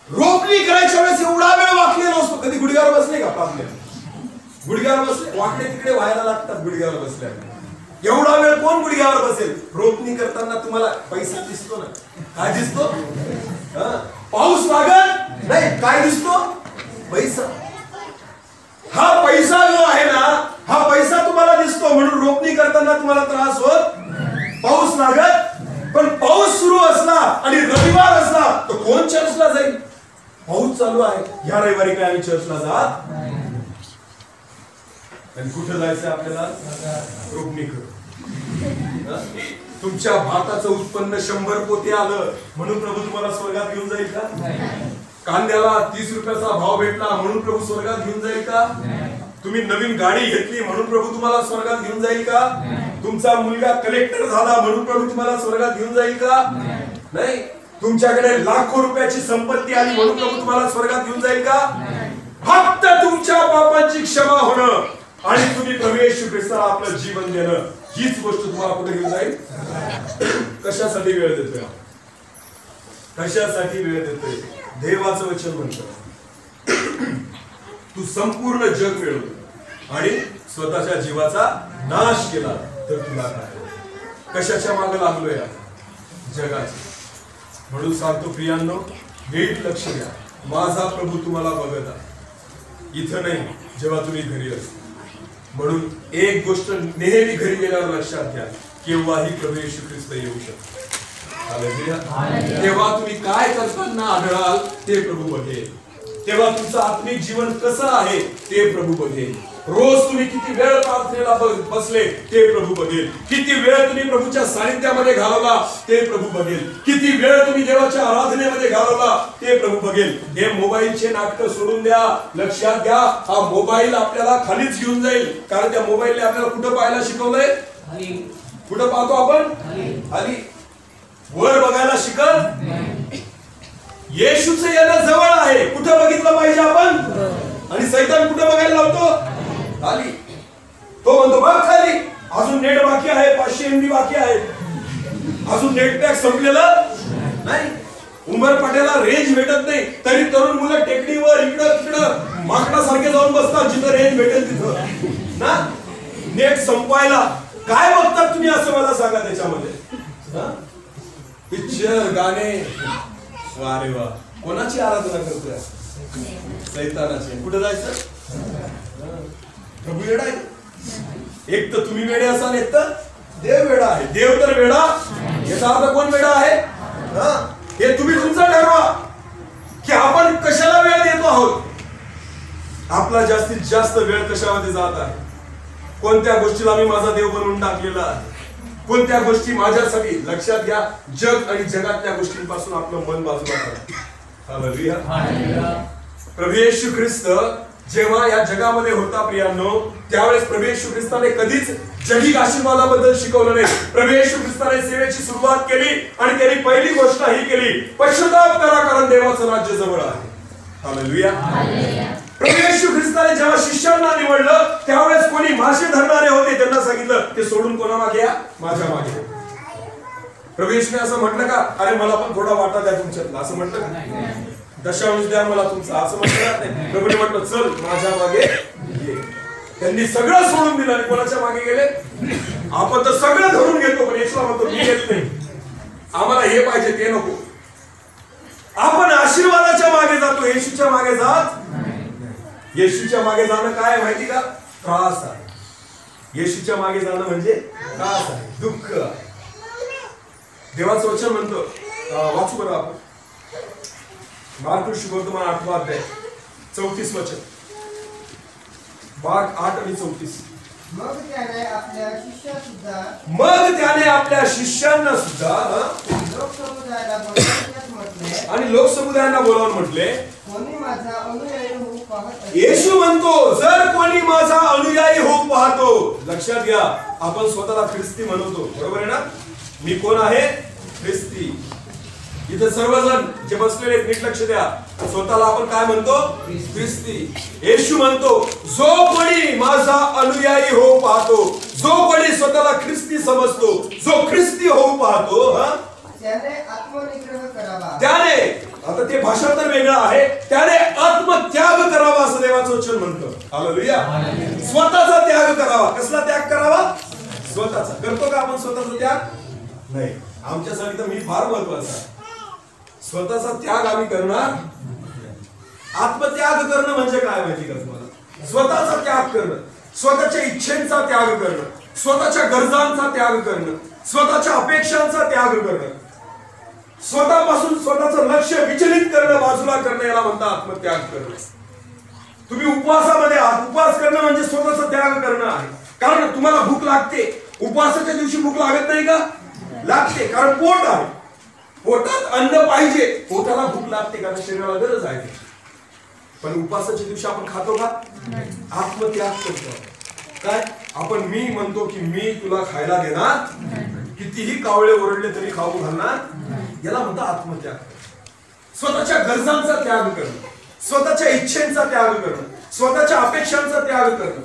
Speaker 1: रोपणी करायच्या वेळेस एवढा वेळ वाकले नसतो. कधी गुडघ्यावर बसले का? आपल्या गुडघ्यावर बसले, वाकडे तिकडे व्हायला लागतात गुडघ्यावर बसल्या. एवढा वेळ कोण गुडघ्यावर बसेल? रोपणी करताना तुम्हाला पैसा दिसतो ना? काय दिसतो? पाऊस लागत नाही, काय दिसतो? पैसा. हा पैसा जो आहे ना, हा पैसा तुम्हाला दिसतो, म्हणून रोपणी करताना तुम्हाला त्रास होत. पाऊस लागत, पण पाऊस सुरू असला आणि रविवार असला तर कोण चर्चला जाईल? पाऊस चालू आहे, ह्या रविवारी काय आम्ही चर्चला जात. आणि कुठं जायचं आपल्याला? रोपणी करू. तुमच्या भाताचं उत्पन्न 100 पोते आलं म्हणून प्रभू तुम्हाला स्वर्गात घेऊन जाईल का? कांद्याला 30 रुपयाचा भाव भेटला म्हणून प्रभू स्वर्गात घेऊन जाईल का? तुम्ही नवीन गाडी घेतली म्हणून प्रभू तुम्हाला स्वर्गात घेऊन जाईल का? तुमचा मुलगा कलेक्टर झाला म्हणून प्रभू तुम्हाला स्वर्गात घेऊन जाईल का? नाही. तुमच्याकडे लाखो रुपयाची संपत्ती आली म्हणून प्रभू तुम्हाला स्वर्गात घेऊन जाईल का? फक्त तुमच्या पापांची क्षमा होणं आणि तुम्ही प्रभू येशू ख्रिस्ताला आपलं जीवन देणं, हीच गोष्ट तुम्हाला कुठे घेऊन जाईल. कशासाठी वेळ देतोय? कशासाठी वेळ देतोय? देवाचं वचन म्हणतं तू संपूर्ण जग मिळवलं आणि स्वतःच्या जीवाचा नाश केला तर तुला काय? कशाच्या मागे लागलोय? जगाची. म्हणून सांगतो प्रियांनो, नीट लक्ष द्या. माझा प्रभू तुम्हाला बघत आहे, इथं नाही, जेव्हा तुम्ही घरी असता. म्हणून एक गोष्ट नेहमी घरी गेल्यावर लक्षात घ्या, केव्हाही प्रभू येशू ख्रिस्त येऊ शकतो. तेव्हा तुम्ही काय करताना आढळाल ते प्रभू बघेल. तेव्हा तुमचं आत्मिक जीवन कसं आहे ते प्रभू बघेल. रोज तुम्ही किती वेळ प्रार्थनेला बसले ते प्रभू बघेल. किती वेळ तुम्ही प्रभूच्या सानिध्यामध्ये घालवला ते प्रभू बघेल. किती वेळ तुम्ही देवाच्या आराधनेमध्ये घालवला ते प्रभू बघेल. हे मोबाईलचे नाटक सोडून द्या. लक्षात घ्या, हा मोबाईल आपल्याला खालीच घेऊन जाईल. कारण त्या मोबाईलने आपल्याला कुठं पाहायला शिकवलंय? कुठं पाहतो आपण? खाली. वर बघायला शिकत. येशूचं येणं जवळ आहे, कुठं बघितलं पाहिजे आपण? आणि सैतान कुठं बघायला लावतो? खाली. तो म्हणतो बघ खाली, अजून नेट बाकी आहे, 500 MB बाकी आहे, अजून नेट पॅक संपलेलं नाही. उमर पाट्याला रेंज भेटत नाही, तरी तरुण मुलं टेकडीवर इकडं तिकडं माकडासारखे जाऊन बसतात जिथं रेंज भेटेल तिथं ना. नेट संपवायला काय बघतात तुम्ही असं मला सांगा. त्याच्यामध्ये पिक्चर, गाणे. वा रे वा, कोणाची आराधना करतोय? सैतानाची. कुठे जायचं? प्रभू वेडा आहे. एक तर तुम्ही वेडे असाल, एक तर देव वेडा आहे. देव तर वेडा, याचा अर्थ कोण वेडा आहे? हे तुम्ही तुमचं ठरवा की आपण कशाला वेळ देतो आहोत. आपला जास्तीत जास्त वेळ कशामध्ये जात आहे? कोणत्या गोष्टीला मी माझा देव बनवून टाकलेला आहे? कोणत्या गोष्टी माझ्यासाठी? लक्षात घ्या, जग आणि जगातल्या गोष्टींपासून आपलं मन बाजूला करा. हालेलुया. प्रभू येशू ख्रिस्त जेव्हा या जगामध्ये होता प्रियांनो, त्यावेळेस प्रभू येशू ख्रिस्ताने कधीच जगिक आशीर्वादाबद्दल शिकवलं नाही. प्रभू येशू ख्रिस्ताने सेवेची सुरुवात केली आणि त्यांनी पहिली गोष्ट ही केली, पश्चाताप करा कारण देवाचं राज्य जवळ आहे. हालेलुया. प्रभू येशू ख्रिस्ताने जेव्हा शिष्यांना निवडलं त्यावेळेस कोणी मासे धरणारे होते, त्यांना सांगितलं ते सोडून कोणा मागे या? माझ्या मागे. प्रभू येशूने असं म्हटलं का, अरे मला पण थोडा वाटा द्या तुमच्यातला, असं म्हटलं का? दशांश द्या मला तुमचा, असं म्हटलं नाही. प्रभूने म्हटलं चल माझ्या मागे ये. त्यांनी सगळं सोडून दिलं आणि कोणाच्या मागे गेले? आपण तर सगळं धरून घेतो, पण येशूला म्हणतो मी येत नाही, आम्हाला हे पाहिजे ते नको. आपण आशीर्वादाच्या मागे जातो, येशूच्या मागे जात. येशूच्या मागे जाणं काय माहिती का? त्रास आहे. येशूच्या मागे जाणं म्हणजे त्रास आहे, दुःख आहे. देवाचं वचन म्हणतो, वाचू बरं आपण, मार्क शुभवर्तमान 8वा अध्याय 34 वचन. मार्क 8 आणि 34.
Speaker 3: मग त्याने आपल्या शिष्यासुद्धा लोकसमुदायाला बोलावण्यास म्हटले
Speaker 1: आणि लोकसमुदायांना बोलावून म्हटले,
Speaker 3: कोणी माझा अनुयायी होऊ पाहत असेल,
Speaker 1: येशू म्हणतो जर कोणी माझा अनुयायी होऊ पाहतो. लक्षात घ्या, आपण स्वतःला ख्रिस्ती म्हणतो, बरोबर आहे ना? मी कोण आहे? ख्रिस्ती. इथे सर्वजण जे बसलेले आहेत, नीट लक्ष द्या, स्वतःला आपण काय म्हणतो? ख्रिस्ती. येशू म्हणतो जो कोणी माझा अनुयायी होऊ पाहतो, जो कोणी स्वतःला ख्रिस्ती समजतो, जो ख्रिस्ती होऊ पाहतो,
Speaker 3: त्याने आत्मनिग्रह करावा.
Speaker 1: त्याने, आता ते भाषांतर वेगळं आहे, त्याने आत्मत्याग करावा असं देवाचं वचन म्हणतं. हालेलुया. स्वतःचा त्याग करावा. कसला त्याग करावा? स्वतःचा. करतो का आपण स्वतःचा त्याग? नाही. आमच्यासाठी तर मी फार महत्वाचा आहे. स्वतःचा त्याग आम्ही करणार. आत्मत्याग करणं म्हणजे काय माहिती का तुम्हाला? स्वतःचा त्याग करणं, स्वतःच्या इच्छेचा त्याग करणं, स्वतःच्या गरजांचा त्याग करणं, स्वतःच्या अपेक्षांचा त्याग करणं, स्वतःपासून स्वतःचं लक्ष विचलित करणं, बाजूला करणं, याला म्हणतात आत्मत्याग करणं. तुम्ही उपवासामध्ये आहात. उपवास करणं म्हणजे स्वतःचा त्याग करणं आहे. कारण तुम्हाला भूक लागते. उपवासाच्या दिवशी भूक लागत नाही का? लागते, कारण पोट आहे. पोटात अन्न पाहिजे. पोटाला भूक लागते कारण शरीराला गरज आहे. पण उपवासाच्या दिवशी आपण खातो का? आत्मत्याग करतो. काय? आपण मी म्हणतो की मी तुला खायला देणार, कितीही कावळे ओरडले तरी खाऊ घालणार, याला म्हणतात आत्मत्याग. स्वतःच्या गरजांचा त्याग करणं, स्वतःच्या इच्छेचा त्याग करणं, स्वतःच्या अपेक्षांचा त्याग करणं.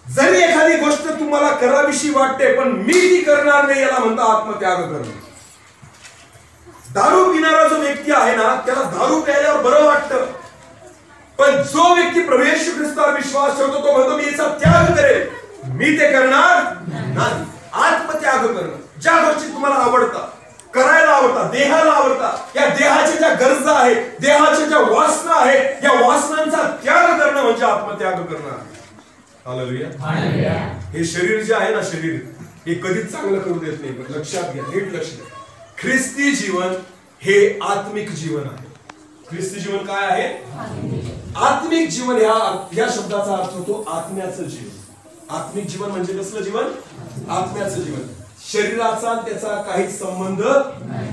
Speaker 1: जरी एखादी गोष्ट तुम्हाला करावीशी वाटते पण मी ती करणार नाही, याला म्हणतात आत्मत्याग करणं. दारू पिणारा जो व्यक्ती आहे ना, त्याला दारू प्यायल्यावर बरं वाटतं, पण जो व्यक्ती प्रभू येशू ख्रिस्तावर विश्वास ठेवतो तो म्हणतो मी याचा त्याग करेल, मी ते करणार नाही. आत्मत्याग करणं. ज्या गोष्टी तुम्हाला आवडतात, करायला आवडतात, देहाला आवडतात, या देहाच्या ज्या गरजा आहेत, देहाच्या ज्या वासना आहेत, या वासनांचा त्याग करणं म्हणजे आत्मत्याग करणं. हालेलुया. हे शरीर जे आहे ना, शरीर हे कधीच चांगलं करू देत नाही. लक्षात घ्या, नीट लक्ष द्या. ख्रिस्ती जीवन हे आत्मिक जीवन आहे. ख्रिस्ती जीवन काय आहे? आत्मिक जीवन. या शब्दाचा अर्थ होतो आत्म्याचं जीवन. आत्मिक जीवन म्हणजे कसलं जीवन? आत्म्याचं जीवन. शरीराचा त्याचा काहीच संबंध नाही.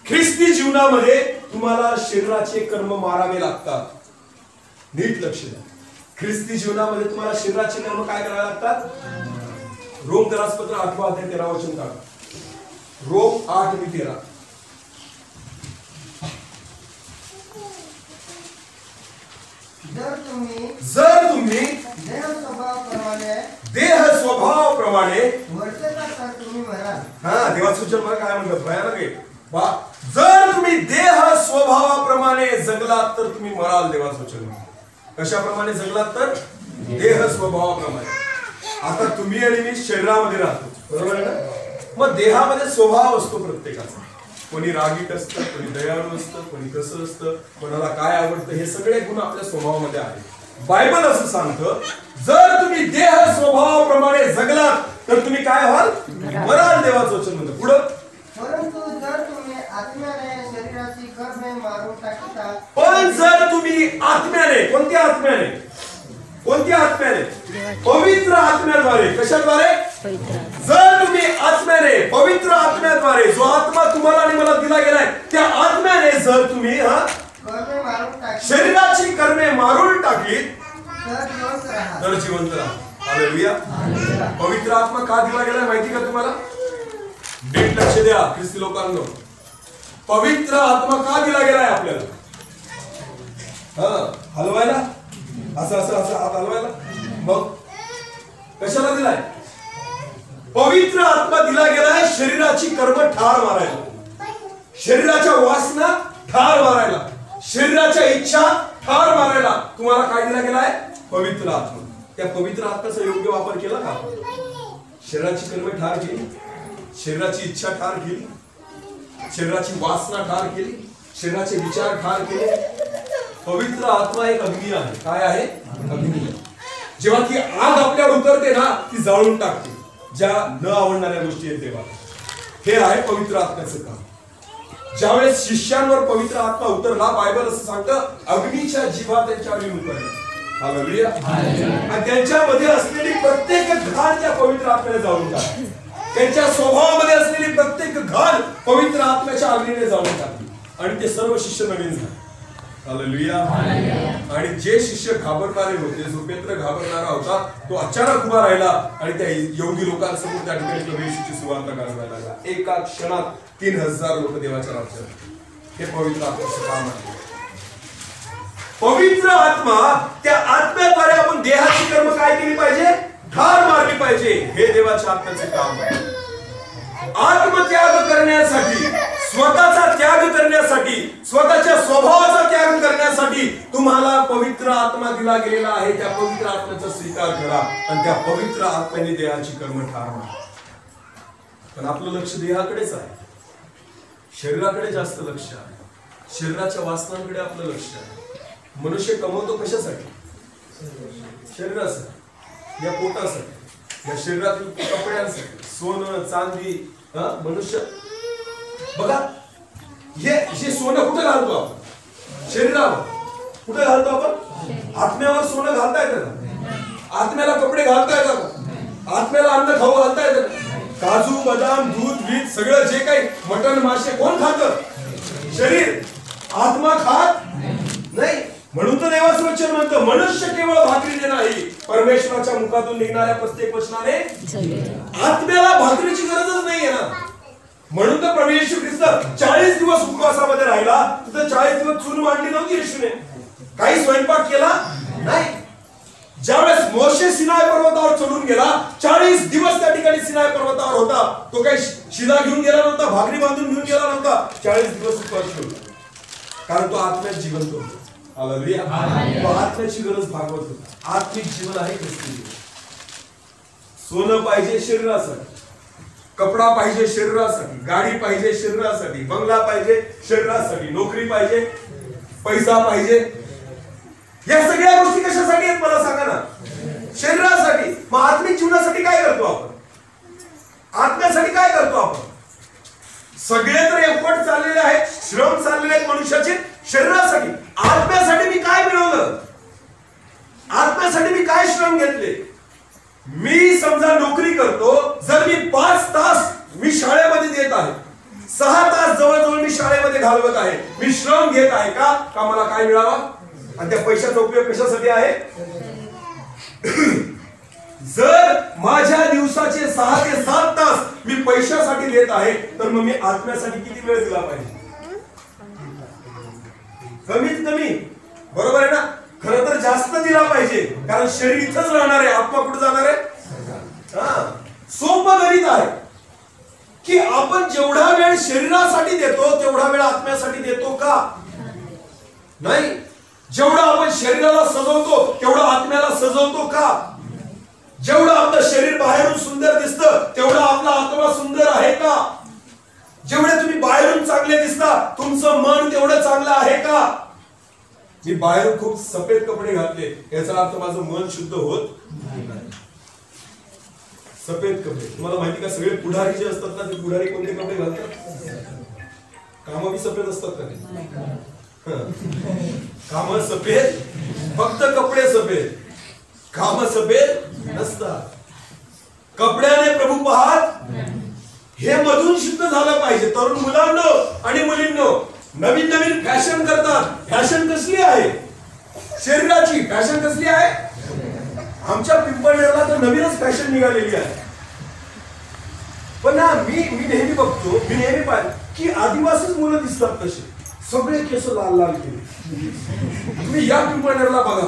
Speaker 1: ख्रिस्ती जीवनामध्ये तुम्हाला शरीराचे कर्म मारावे लागतात. नीट लक्ष द्या. ख्रिस्ती जीवनामध्ये तुम्हाला शरीराचे कर्म काय करावे लागतात? रोमकरासपत्र 8 अध्याय 13 वचन काढा. रोम 8:13. जर तुम्ही देह स्वभावाप्रमाणे देवाचं वचन बघा काय म्हणतात, भयानक आहे. जर तुम्ही देह स्वभावाप्रमाणे जगलात तर तुम्ही मराल. देवाचं वचन कशाप्रमाणे जगलात? तर देह स्वभावाप्रमाणे. आता तुम्ही आणि मी शरीरामध्ये राहतो, बरोबर आहे ना? मग देहामध्ये स्वभाव असतो प्रत्येकाचा. कोणी रागीट असतं, कोणी दयाळू असतं, कोणी कसं असतं, कोणाला काय आवडतं, हे सगळे गुण आपल्या स्वभावामध्ये आहेत. बायबल असं सांगतं जर तुम्ही देह स्वभावाप्रमाणे जगलात तर तुम्ही काय व्हाल? मराल. देवाचं वचन म्हणतं. पुढं
Speaker 3: परंतु जर तुम्ही आत्म्याने शरीराची कर्मे मारून टाकता,
Speaker 1: पण जर तुम्ही आत्म्याने, कोणत्या आत्म्याने? कोणत्या आत्म्याने? पवित्र आत्म्याद्वारे. कशाद्वारे? जर तुम्ही आत्म्याने, पवित्र आत्म्याद्वारे, जो आत्मा तुम्हाला आणि मला दिला गेलाय त्या आत्म्याने जर तुम्ही शरीराची कर्मे मारून टाकली तर जिवंत राहा. हालेलुया. पवित्र आत्मा का दिला गेलाय माहिती का तुम्हाला? नीट लक्ष द्या ख्रिस्ती लोकांनो. पवित्र आत्मा का दिला गेलाय आपल्याला? हलवायला, असं असं असं हात हलवायला. मग कशाला दिलाय? पवित्र आत्मा दिला गेलाय शरीराची कर्म ठार मारायला, शरीराच्या वासना ठार मारायला, शरीराच्या इच्छा ठार मारायला. तुम्हाला काय दिला गेलाय? पवित्र आत्मा. त्या पवित्र आत्म्याचा योग्य वापर केला का? शरीराची कर्म ठार केली, शरीराची इच्छा ठार केली, शरीराची वासना ठार केली, शरीराचे विचार ठार केले. पवित्र आत्मा एक अग्नी आहे. काय आहे? अग्नी. जेव्हा ती आग आपल्यावर उतरते ना, ती जाळून टाकते ज्या न आवडणाऱ्या गोष्टी आहेत तेव्हा. हे आहे पवित्र आत्म्याचं काम. ज्यावेळेस शिष्यांवर पवित्र आत्मा उतरला, बायबल असं सांगतं अग्नीच्या जिभा त्यांच्यावर येऊन उतरल्या. हालेलुया. आणि त्यांच्यामध्ये असलेली प्रत्येक घाण त्या पवित्र आत्म्याने जाळून टाकली. त्यांच्या स्वभावामध्ये असलेली प्रत्येक घाण पवित्र आत्म्याच्या अग्नीने जाळून टाकली आणि ते सर्व शिष्य नवीन झाले. हालेलुया. आणि जे शिष्य घाबरणारे होते, जो पेत्र घाबरणारा होता, तो अचानक उभा राहिला आणि त्या यहुदी लोकांसमोर त्या ठिकाणी प्रभू येशूची सुवार्ता गाजवायला लागला. एका क्षणात 3000 लोक देवाच्या राज्यात. हे पवित्र आत्म्याचं काम आहे. पवित्र आत्मा, त्या आत्म्याद्वारे आपण देहाची कर्म काय केली पाहिजे? ठार मारली पाहिजे. हे देवाच्या आत्म्याचे काम आहे. आत्मत्याग करण्यासाठी, स्वतःचा त्याग करण्यासाठी, स्वतःच्या स्वभावाचा त्याग करण्यासाठी तुम्हाला पवित्र आत्मा दिला गेलेला आहे. त्या पवित्र आत्म्याचा स्वीकार करा आणि त्या पवित्र आत्म्याने देहाची कर्म ठार मारा. पण आपलं लक्ष देहाकडेच आहे, शरीराकडे जास्त लक्ष आहे. शरीराच्या वासनांकडे आपलं लक्ष आहे. मनुष्य कमवतो कशासाठी? शरीरासाठी, या पोटासाठी, या शरीरातील कपड्यांसाठी, सोनं चांदी. मनुष्य बघा, हे सोनं कुठे घालतो आपण? शरीरावर. कुठे घालतो आपण? आत्म्यावर सोनं घालता येतं का? आत्म्याला कपडे घालता येतात का? आत्म्याला अन्न खाऊ घालता येतं का? काजू बदाम दूध बीज सगळं जे काही मटण मासे कोण खातं? शरीर. आत्मा खात नाही. म्हणून तर देवाचं वचन म्हणतं, मनुष्य केवळ भाकरीने नाही, परमेश्वराच्या मुखातून निघणाऱ्या प्रत्येक वचनाने. आत्म्याला भाकरीची गरजच नाहीये ना. म्हणून तर प्रभू येशू ख्रिस्त 40 दिवस उपवासामध्ये राहिला. तिथं 40 दिवस चूल मांडली नव्हती येशूने. काही स्वयंपाक केला नाही. ज्यावेळेस मोशे सिनाय पर्वतावर चढून गेला, 40 दिवस त्या ठिकाणी सिनाय पर्वतावर होता. तो काही शिदा घेऊन गेला नव्हता, भाकरी बांधून घेऊन गेला नव्हता. 40 दिवस उपवास ठेवला, कारण तो आत्म्यात जिवंत होता. हालेलुया. तो आत्म्याची गरज भागवत होता. आत्मिक जीवन आहे ख्रिस्ती जीवन. सोनं पाहिजे शरीरासाठी, कपडा पाहिजे शरीरासाठी, गाडी पाहिजे शरीरासाठी, बंगला पाहिजे शरीरासाठी, नोकरी पाहिजे, पैसा पाहिजे. या सगळ्या गोष्टी कशासाठी आहेत मला सांगा ना? शरीरासाठी. मग आत्मिक जीवनासाठी काय करतो आपण? आत्म्यासाठी काय करतो आपण? सगळे तर एफर्ट चाललेले आहेत, श्रम चाललेले आहेत मनुष्याचे शरीरासाठी. आत्म्यासाठी मी काय मिळवलं? आत्म्यासाठी मी काय श्रम घेतले? मी समजा नोकरी करतो, जर मी 5 तास मी शाळेमध्ये देत आहे, 6 तास जवळजवळ मी शाळेमध्ये घालवत आहे, मी श्रम घेत आहे का मला काय मिळावा? आणि त्या पैशाचा उपयोग कशासाठी आहे? जर माझ्या दिवसाचे 6 ते 7 तास मी पैशासाठी देत आहे, तर मग मी आत्म्यासाठी किती वेळ दिला पाहिजे? कमीत कमी. बरोबर आहे ना? खरं तर जास्त दिला पाहिजे, कारण शरीर इथंच राहणार आहे, आत्मा कुठे जाणार आहे? सोपं गणित आहे की आपण जेवढा वेळ शरीरासाठी देतो तेवढा वेळ आत्म्यासाठी देतो का? नाही. जेवढा आपण शरीराला सजवतो तेवढा आत्म्याला सजवतो का? जेवढं आपलं शरीर बाहेरून सुंदर दिसतं तेवढा आपला आत्मा सुंदर आहे का? जेवढे तुम्ही बाहेरून चांगले दिसता तुमचं मन तेवढं चांगलं आहे का? मी बाहेरून खूप सफेद कपडे घातले याचा अर्थ माझं मन शुद्ध होत नाही. सफेद कपडे, तुम्हाला माहिती का? सगळे पुढारी जे असतात ना, ते पुढारी कोणते कपडे घालतात? काम बी सफेद असतात का? काम सफेद, फक्त कपडे सफेद, काम सफेद नसतात. कपड्याने प्रभू पाहत, हे मधून शुद्ध झालं पाहिजे. तरुण मुलांनो आणि मुलींनो, नवीन नवीन फॅशन करतात. फॅशन कसली आहे? शरीराची. फॅशन कसली आहे? आमच्या पिंपळनेरला तर नवीनच फॅशन निघालेली आहे. पण ना मी नेहमी बघतो, मी नेहमी पाहिजे की आदिवासीच मुलं दिसतात तसे, सगळे केस लाल लाल केले. तुम्ही या पिंपळनेरला बघा,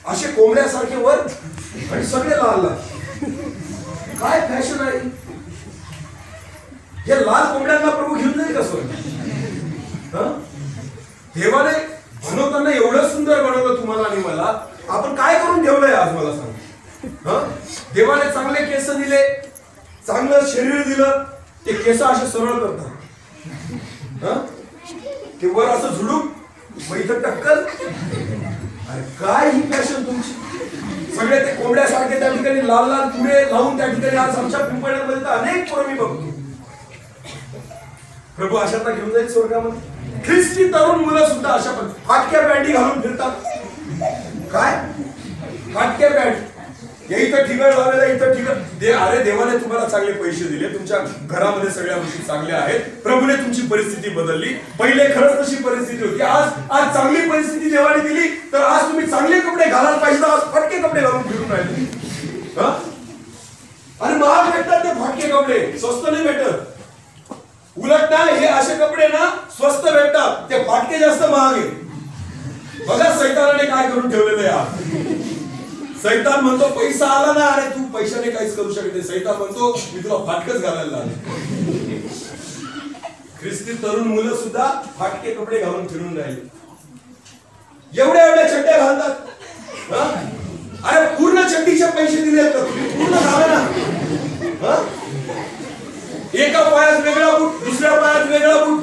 Speaker 1: असे कोंबड्यासारखे वर आणि सगळे लाल लाल. काय फॅशन आहे? हे लाल कोंबड्यांना प्रभू घेऊन जाईल कसं? देवाने बनवताना एवढं सुंदर बनवलं तुम्हाला आणि मला. आपण काय करून ठेवलंय आज मला सांग? देवाने चांगले केस दिले, चांगलं शरीर दिलं, ते केस असे सरळ करतात, ते वर असं झुडूक, मग इथं टक्कल. अरे काय ही फॅशन तुमची? सगळे ते कोंबड्यासारखे त्या ठिकाणी लाल लाल पुढे लावून त्या ठिकाणी आज आमच्या पिंपळनेरमध्ये अनेक पोरं मी बघतो. प्रभू अशांना घेऊन जाईल स्वर्गामध्ये. ख्रिस्ती तरुण मुलं सुद्धा अशा पण फाटक्या बँडी घालून फिरतात. काय फाटके पॅन्ट हे इथं ठिगळ लावलेलं इथं ठिगळ अरे देवाने तुम्हाला चांगले पैसे दिले, तुमच्या घरामध्ये सगळ्या गोष्टी चांगल्या आहेत, प्रभूने तुमची परिस्थिती बदलली. पहिले खरंच तशी परिस्थिती होती, आज चांगली परिस्थिती देवाने दिली, तर आज तुम्ही चांगले कपडे घालायला पाहिजे, आज फाटके कपडे घालून फिरून राहिले. आणि महाग भेटतात ते फाटके कपडे, स्वस्त नाही भेटत. उलट ना हे असे कपडे ना स्वस्त भेटतात, ते फाटके जास्त महाग आहे. बघा सैतानाने काय करून ठेवलेलं आहे. सैतान म्हणतो पैसा आला ना, अरे तू पैशाने काहीच करू शकत नाही. सैतान म्हणतो मी तुला फाटकच घालायला लागले. ख्रिस्ती तरुण मुलं सुद्धा फाटके कपडे घालून फिरून राहिले, एवढ्या एवढ्या चड्ड्या घालतात. अरे पूर्ण चड्डीचे पैसे दिले तर तुम्ही पूर्ण घाला ना. एका पायात वेगळा बूट, दुसऱ्या पायात वेगळा बूट,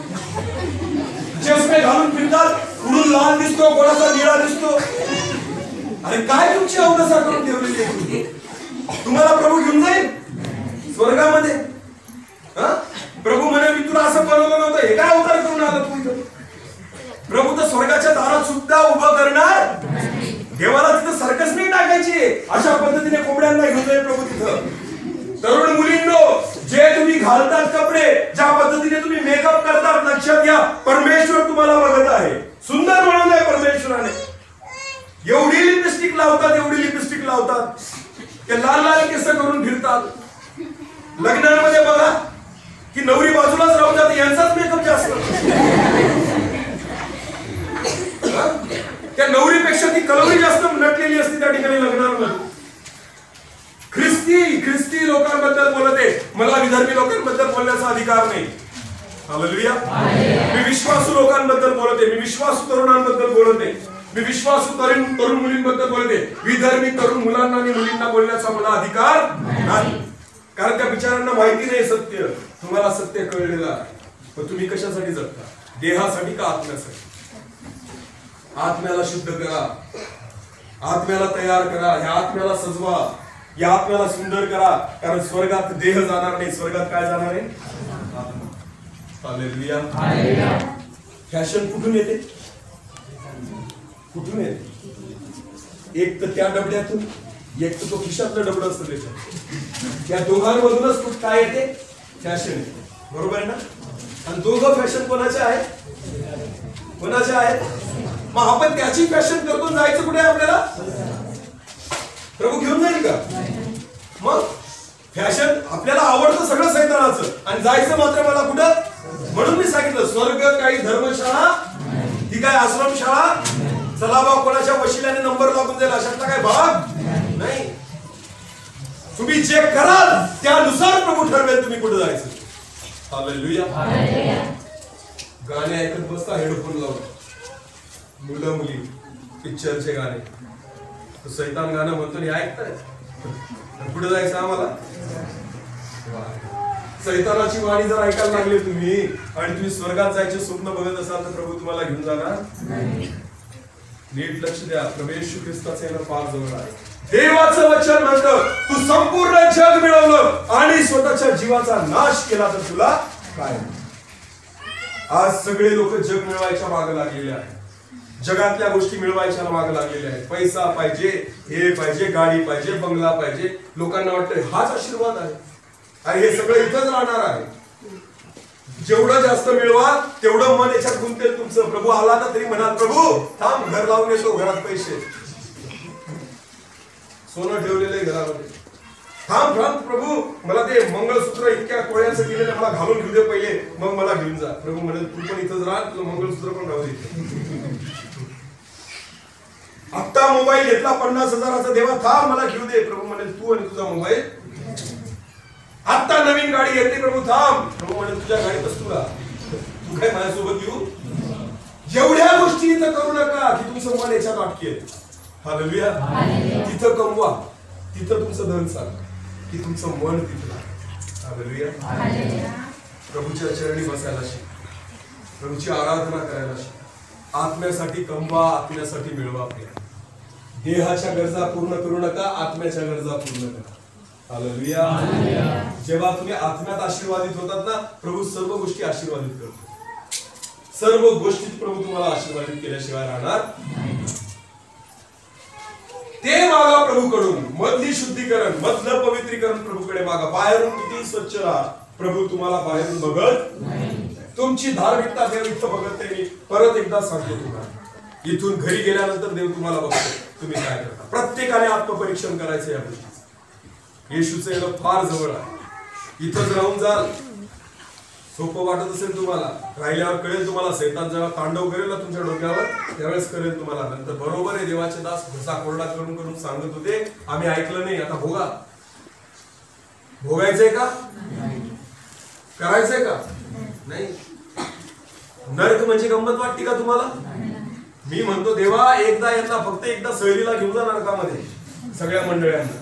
Speaker 1: चष्मे घालून फिरतात, कुठून लाल दिसतो, कोणाचा निळा दिसतो. अरे काय तुमची अवदशा करून ठेवलेली आहे. तुम्हाला प्रभू घेऊन जाईल स्वर्गामध्ये. प्रभू म्हणे मी तुला असं बनवलं नव्हतं, हे काय अवतार करून आला तू इथं. प्रभू तर स्वर्गाच्या दारात सुद्धा उभं करणार. देवाला तिथं सर्कस नाही टाकायची, अशा पद्धतीने कोंबड्यांना घेऊन जाईल प्रभू तिथं. तरुण मुलींनो, जे तुम्ही घालतात कपडे, ज्या पद्धतीने तुम्ही मेकअप करतात, लक्षात घ्या परमेश्वर तुम्हाला बघत आहे. सुंदर बनवलंय परमेश्वराने. एवढी लिपस्टिक लावतात, एवढी लिपस्टिक लावतात, ते लाल लाल केस करून फिरतात. लग्नामध्ये बघा की नवरी बाजूलाच राहून जाते, यांचाच मेकअप जास्त. त्या नवरीपेक्षा ती कलवरी जास्त नटलेली असते त्या ठिकाणी लग्नामध्ये. ख्रिस्ती लोकांबद्दल बोलते, मला विधर्मी लोकांबद्दल बोलण्याचा अधिकार नाही. हालेलुया. मी विश्वासू लोकांबद्दल बोलते, मी विश्वासू तरुणांबद्दल बोलते, मी विश्वासू तरुण मुलींबद्दल बोलते. विधर्मी तरुण मुलांना आणि मुलींना बोलण्याचा मला अधिकार नाही, कारण त्या बिचारांना माहिती नाही सत्य. तुम्हाला सत्य कळलेलं आहे, पण तुम्ही कशासाठी जगता? देहासाठी का आत्म्यासाठी? आत्म्याला शुद्ध करा, आत्म्याला तयार करा, या आत्म्याला सजवा, या आत्म्याला सुंदर करा, कारण स्वर्गात देह जाणार नाही, स्वर्गात काय जाणार आहे? हालेलुया. फॅशन कुठून येते? कुठून येते? एक तर त्या डबड्यातून, एक तर तो खिशातलं डबडं असतं त्याच्यात. त्या दोघांमधूनच कुठं काय येते? फॅशन येते. बरोबर आहे ना? आणि दोघं फॅशन कोणाचे आहेत? कोणाचे आहेत? मग आपण त्याची फॅशन करतो, जायचं कुठे आपल्याला? प्रभू घेऊन जाईल का? मग फॅशन आपल्याला आवडतं सगळं सैतानाचं, आणि जायचं मात्र मला कुठं? म्हणून मी सांगितलं स्वर्ग काही धर्मशाळा, ती काय आश्रमशाळा. चला बा कोणाच्या वशिल्याने नंबर लागून जाईल अशातला काय भाग नाही. तुम्ही जे कराल त्यानुसार प्रभू ठरवेल तुम्ही कुठे जायचं. हालेलुया. गाणे ऐकत बसता हेडफोन लावून, मुलं मुली पिक्चरचे गाणे. सैतान गाणं म्हणतो हे ऐकताय, कुठे जायचं आम्हाला? सैतानाची वाणी जर ऐकायला लागले तुम्ही आणि तुम्ही स्वर्गात जायचे स्वप्न बघत असाल तर प्रभू तुम्हाला घेऊन जाणार. नीट लक्ष द्या, प्रभू येशू ख्रिस्ताचे येणं फार जवळ आहे. देवाचं वचन म्हणतं तू संपूर्ण जग मिळवलं आणि स्वतःच्या जीवाचा नाश केला तर तुला काय? आज सगळे लोक जग मिळवायच्या मागे लागलेले आहेत, जगातल्या गोष्टी मिळवायच्या मागे लागलेले आहेत. पैसा पाहिजे, हे पाहिजे, गाडी पाहिजे, बंगला पाहिजे. लोकांना वाटतं हाच आशीर्वाद आहे आणि हे सगळं इथंच राहणार आहे. जेवढं जास्त मिळवा तेवढं मन याच्यात गुंतेल तुमचं. प्रभू आला ना तरी म्हणाल प्रभू थांब, घर लावून येतो, घरात पैसे, सोनं ठेवलेलं आहे घरामध्ये, थांब थांब प्रभू मला ते मंगळसूत्र इतक्या कोळ्यांचं केलेलं मला घालून घेऊ दे पहिले, मग मला घेऊन जा. प्रभू म्हणेल तू पण इथंच राहा, तुझं मंगळसूत्र पण राहू दे. आत्ता मोबाईल घेतला 50,000चा, देवा थांब मला घेऊ दे. प्रभू म्हणेल तू आणि तुझा मोबाईल. आत्ता नवीन गाडी घेतली, प्रभू थांब. प्रभू म्हणेल तुझ्या गाडीत तू राहा, तू काय माझ्यासोबत येऊ? एवढ्या गोष्टी इथं करू नका की तुमचं मन याच्यात अटकेल. हालेलुया. तिथं कमवा, तिथं तुमचं धन सांग, की तुमचं मन तिथं. हालेलुया. प्रभूच्या चरणी बसायला शिक, प्रभूची आराधना करायला शिक. आत्म्यासाठी कमवा, आत्म्यासाठी मिळवा. देहाच्या गरजा पूर्ण करू नका, आत्म्याच्या गरजा पूर्ण करा. हालेलुया. जेव्हा तुम्ही आत्म्यात आशीर्वादित होतात ना, प्रभू सर्व गोष्टी आशीर्वादित करतो. सर्व गोष्टीत प्रभू तुम्हाला आशीर्वादित केल्याशिवाय राहणार. प्रभूकडून मधली शुद्धीकरण, मधलं पवित्रीकरण प्रभूकडे मागा. बाहेरून किती स्वच्छ राहा, प्रभू तुम्हाला बाहेरून बघत, तुमची धार्मिकता देव इथं बघत नाही. परत एकदा सांगतो तुम्हाला, इथून घरी गेल्यानंतर देव तुम्हाला बघतो तुम्ही काय करता. प्रत्येकाने आत्मपरीक्षण करायचं या गोष्टीचं. येशूचं येणं फार जवळ आहे. इथंच राहून जाल, सोपं वाटत असेल तुम्हाला, राहिल्यावर कळेल तुम्हाला. सैतान जेव्हा तांडव करेल ना तुमच्या डोक्यावर, त्यावेळेस कळेल तुम्हाला. नंतर बरोबर आहे, देवाचे दास घसा कोरडा करून करून सांगत होते, आम्ही ऐकलं नाही, आता भोगा. भोगायचंय का? करायचंय का? नाही. नरक म्हणजे गंमत वाटते का तुम्हाला? मी म्हणतो देवा, एकदा यांना फक्त एकदा सहलीला घेऊन जा नरकामध्ये, सगळ्या मंडळांना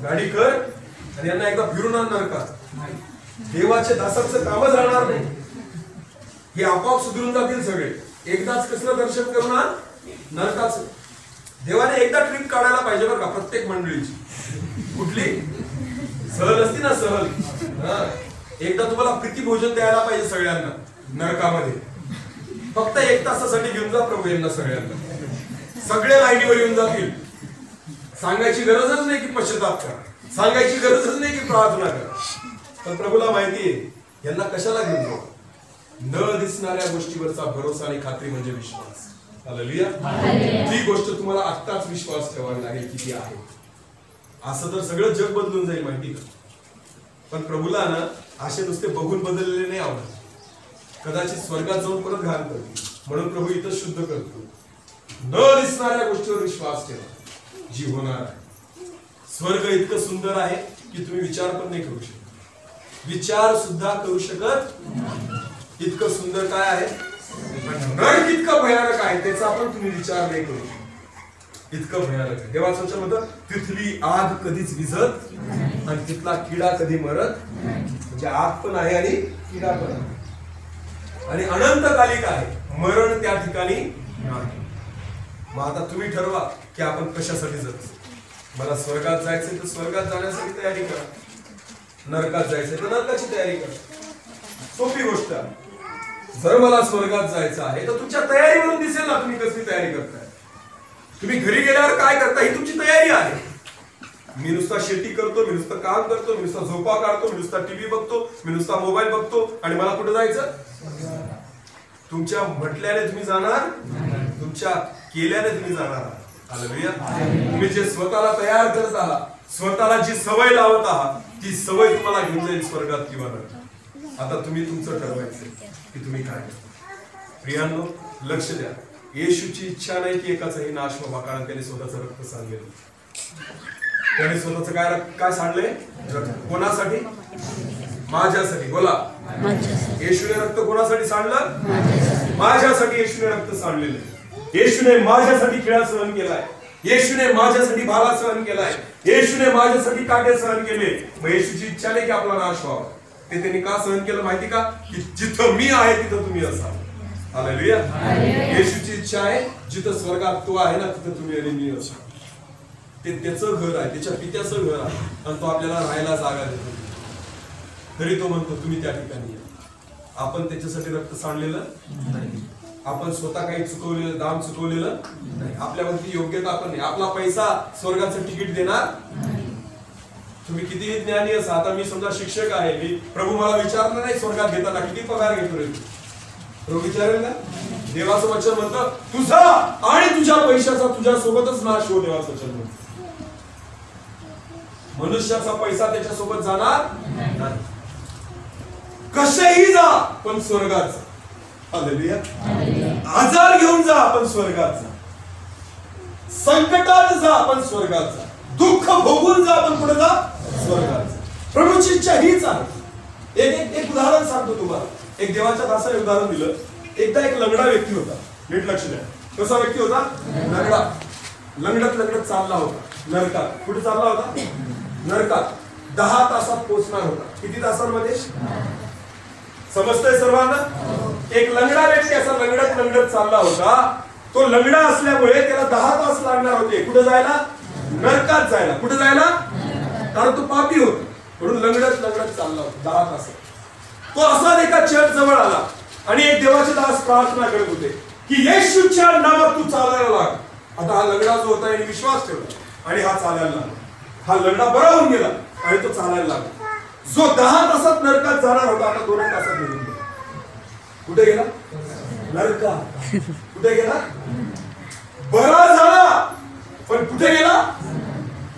Speaker 1: गाडी कर आणि यांना एकदा फिरून आण नरकात. देवाच्या दासाचं कामच राहणार नाही. हे आपोआप सुधरून जातील सगळे. एकदाच कसलं दर्शन करून आण नरकाचं. देवाने एकदा ट्रिप काढायला पाहिजे बरं का प्रत्येक मंडळीची. कुठली सहल असती ना, सहल, एकदा तुम्हाला प्रीती भोजन द्यायला पाहिजे सगळ्यांना नरकामध्ये. फक्त 1 तासासाठी घेऊन जा प्रभू यांना सगळ्यांना. सगळे लाईनीवर येऊन जातील. सांगायची गरजच नाही की पश्चाताप करा, सांगायची गरजच नाही की प्रार्थना करा. पण प्रभूला माहिती आहे यांना कशाला घेऊन जाऊ. न दिसणाऱ्या गोष्टीवरचा भरोसा आणि खात्री म्हणजे विश्वास. हालेलुया. ती गोष्ट तुम्हाला आत्ताच विश्वास ठेवावी लागेल किती आहे. असं तर सगळं जग बदलून जाईल माहिती का. पण प्रभूला ना असे नुसते बघून बदललेले नाही आवडत. कदाचित स्वर्गात जाऊन परत घाण करतो, म्हणून प्रभू इथं शुद्ध करतो. न दिसणाऱ्या गोष्टीवर विश्वास ठेवा, जी होणार आहे. स्वर्ग इतकं सुंदर आहे की तुम्ही विचार पण नाही करू शकत. विचार सुद्धा करू शकत. इतकं सुंदर काय आहे. नरक इतकं भयानक आहे त्याचा पण तुम्ही विचार नाही करू शकत. इतकं भयानक आहे. देवाचं वचन म्हणतं, तिथली आग कधीच विझत आणि तिथला किडा कधी मरत. म्हणजे आग पण आहे आणि किडा पण आहे. आणि अनंतकालिक आहे, मरण त्या ठिकाणी नाही. मग आता तुम्ही ठरवा की आपण कशासाठी जायचं. मला स्वर्गात जायचंय तर स्वर्गात जाण्यासाठी तयारी करा, नरकात जायचंय तर नरकाची तयारी करा. सोपी गोष्ट आहे. जर मला स्वर्गात जायचं आहे तर तुमच्या तयारीवरून दिसेल ना तुम्ही कसली तयारी करताय. तुम्ही घरी गेल्यावर काय करता ही तुमची तयारी आहे. मी नुसता शेती करतो, मी नुसतं काम करतो, मी नुसता झोपा काढतो, मी नुसता टीव्ही बघतो, मी नुसता मोबाईल बघतो आणि मला कुठे जायचं. तुमच्या म्हटल्याने तुम्ही जाणार, तुमच्या केल्याने तुम्ही जाणार. हालेलुया. तुम्ही जे स्वतःला तयार करत आहात, स्वतःला जी सवय लावत आहात, ती सवय तुम्हाला घेऊन जाईल स्वर्गात किंवा नरकात. आता तुम्ही तुमचं ठरवायचं की तुम्ही काय. प्रियांनो लक्ष द्या. येशूची इच्छा नाही की एकाचाही नाश व्हावा, कारण त्याने स्वतःचं रक्त सांडलेलं. त्याने स्वतःचं काय सांडले. कोणासाठी. माझ्यासाठी. बोला. येशूने रक्त कोणासाठी सांडलं. माझ्यासाठी येशूने रक्त सांडलेलं. येशूने माझ्यासाठी किडा सहन केलाय. येशूने माझ्यासाठी भाला सहन केलाय. येशूने माझ्यासाठी काटे सहन केले. मग येशूची इच्छा नाही की आपला नाश व्हावा. ते त्यांनी का सहन केलं माहिती का. की जिथं मी आहे तिथं तुम्ही असाल. हालेलुया. येशूची इच्छा आहे जिथं स्वर्गात तो आहे ना तिथं तुम्ही आणि मी असाल. ते त्याचं घर आहे, त्याच्या पित्याचं घर आहे आणि तो आपल्याला राहायला जागा देतो. तरी तो म्हणतो तुम्ही त्या ठिकाणी या. आपण त्याच्यासाठी रक्त सांडलेलं नाही. आपण स्वतः काही चुकवलेलं, दाम चुकवलेलं नाही. आपल्यावरती योग्यता पण नाही. आपला पैसा स्वर्गाचं तिकीट देणार. तुम्ही कितीही ज्ञानी असा. आता मी समजा शिक्षक आहे, मी प्रभू मला विचारलं नाही स्वर्गात घेताना किती पगार घेतो रे. प्रभू विचारेल ना. देवाचं वचन म्हणतं तुझा आणि तुझ्या पैशाचा तुझ्या सोबतच नाश हो. देवाचं वचन म्हणतं मनुष्याचा पैसा त्याच्यासोबत जाणार नाही. कसेही जा पण स्वर्गात जा. हालेलुया. आजार घेऊन जा पण स्वर्गात जा. संकटात जा पण स्वर्गात जा. दुःख भोगून जा पण पुढे जा स्वर्गात जा. प्रभूची इच्छा हीच आहे. एक उदाहरण सांगतो तुम्हाला. एक देवाच्या दासाने उदाहरण दिलं. एकदा एक लंगडा व्यक्ती होता. नीट लक्ष द्या. कसा व्यक्ती होता. लंगडा. लंगडत चालला होता नरकात. कुठे चालला होता. नरकात. 10 तासात पोहोचणार होता. किती तासांमध्ये. समजतंय सर्वांना. एक लंगडा व्यक्ती असा लंगडत चालला होता. तो लंगडा असल्यामुळे त्याला 10 तास लागणार होते. कुठे जायला. नरकात जायला. कुठे जायला. कारण तो पापी होता म्हणून लंगडत चालला होता 10 तास. तो असा एका चर्च जवळ आला आणि एक देवाचे दास प्रार्थना करत होते की येशूच्या नावात तू चालायला लाग. आता हा लंगडा जो होता याने विश्वास ठेवला आणि हा चालायला लागला. हा लढा बरा होऊन गेला आणि तो चालायला लागला. जो 10 तासात नरकात जाणार होता आता 2 तासात निघून गेला. कुठे गेला? नरकात. कुठे गेला? बरा झाला पण कुठे गेला?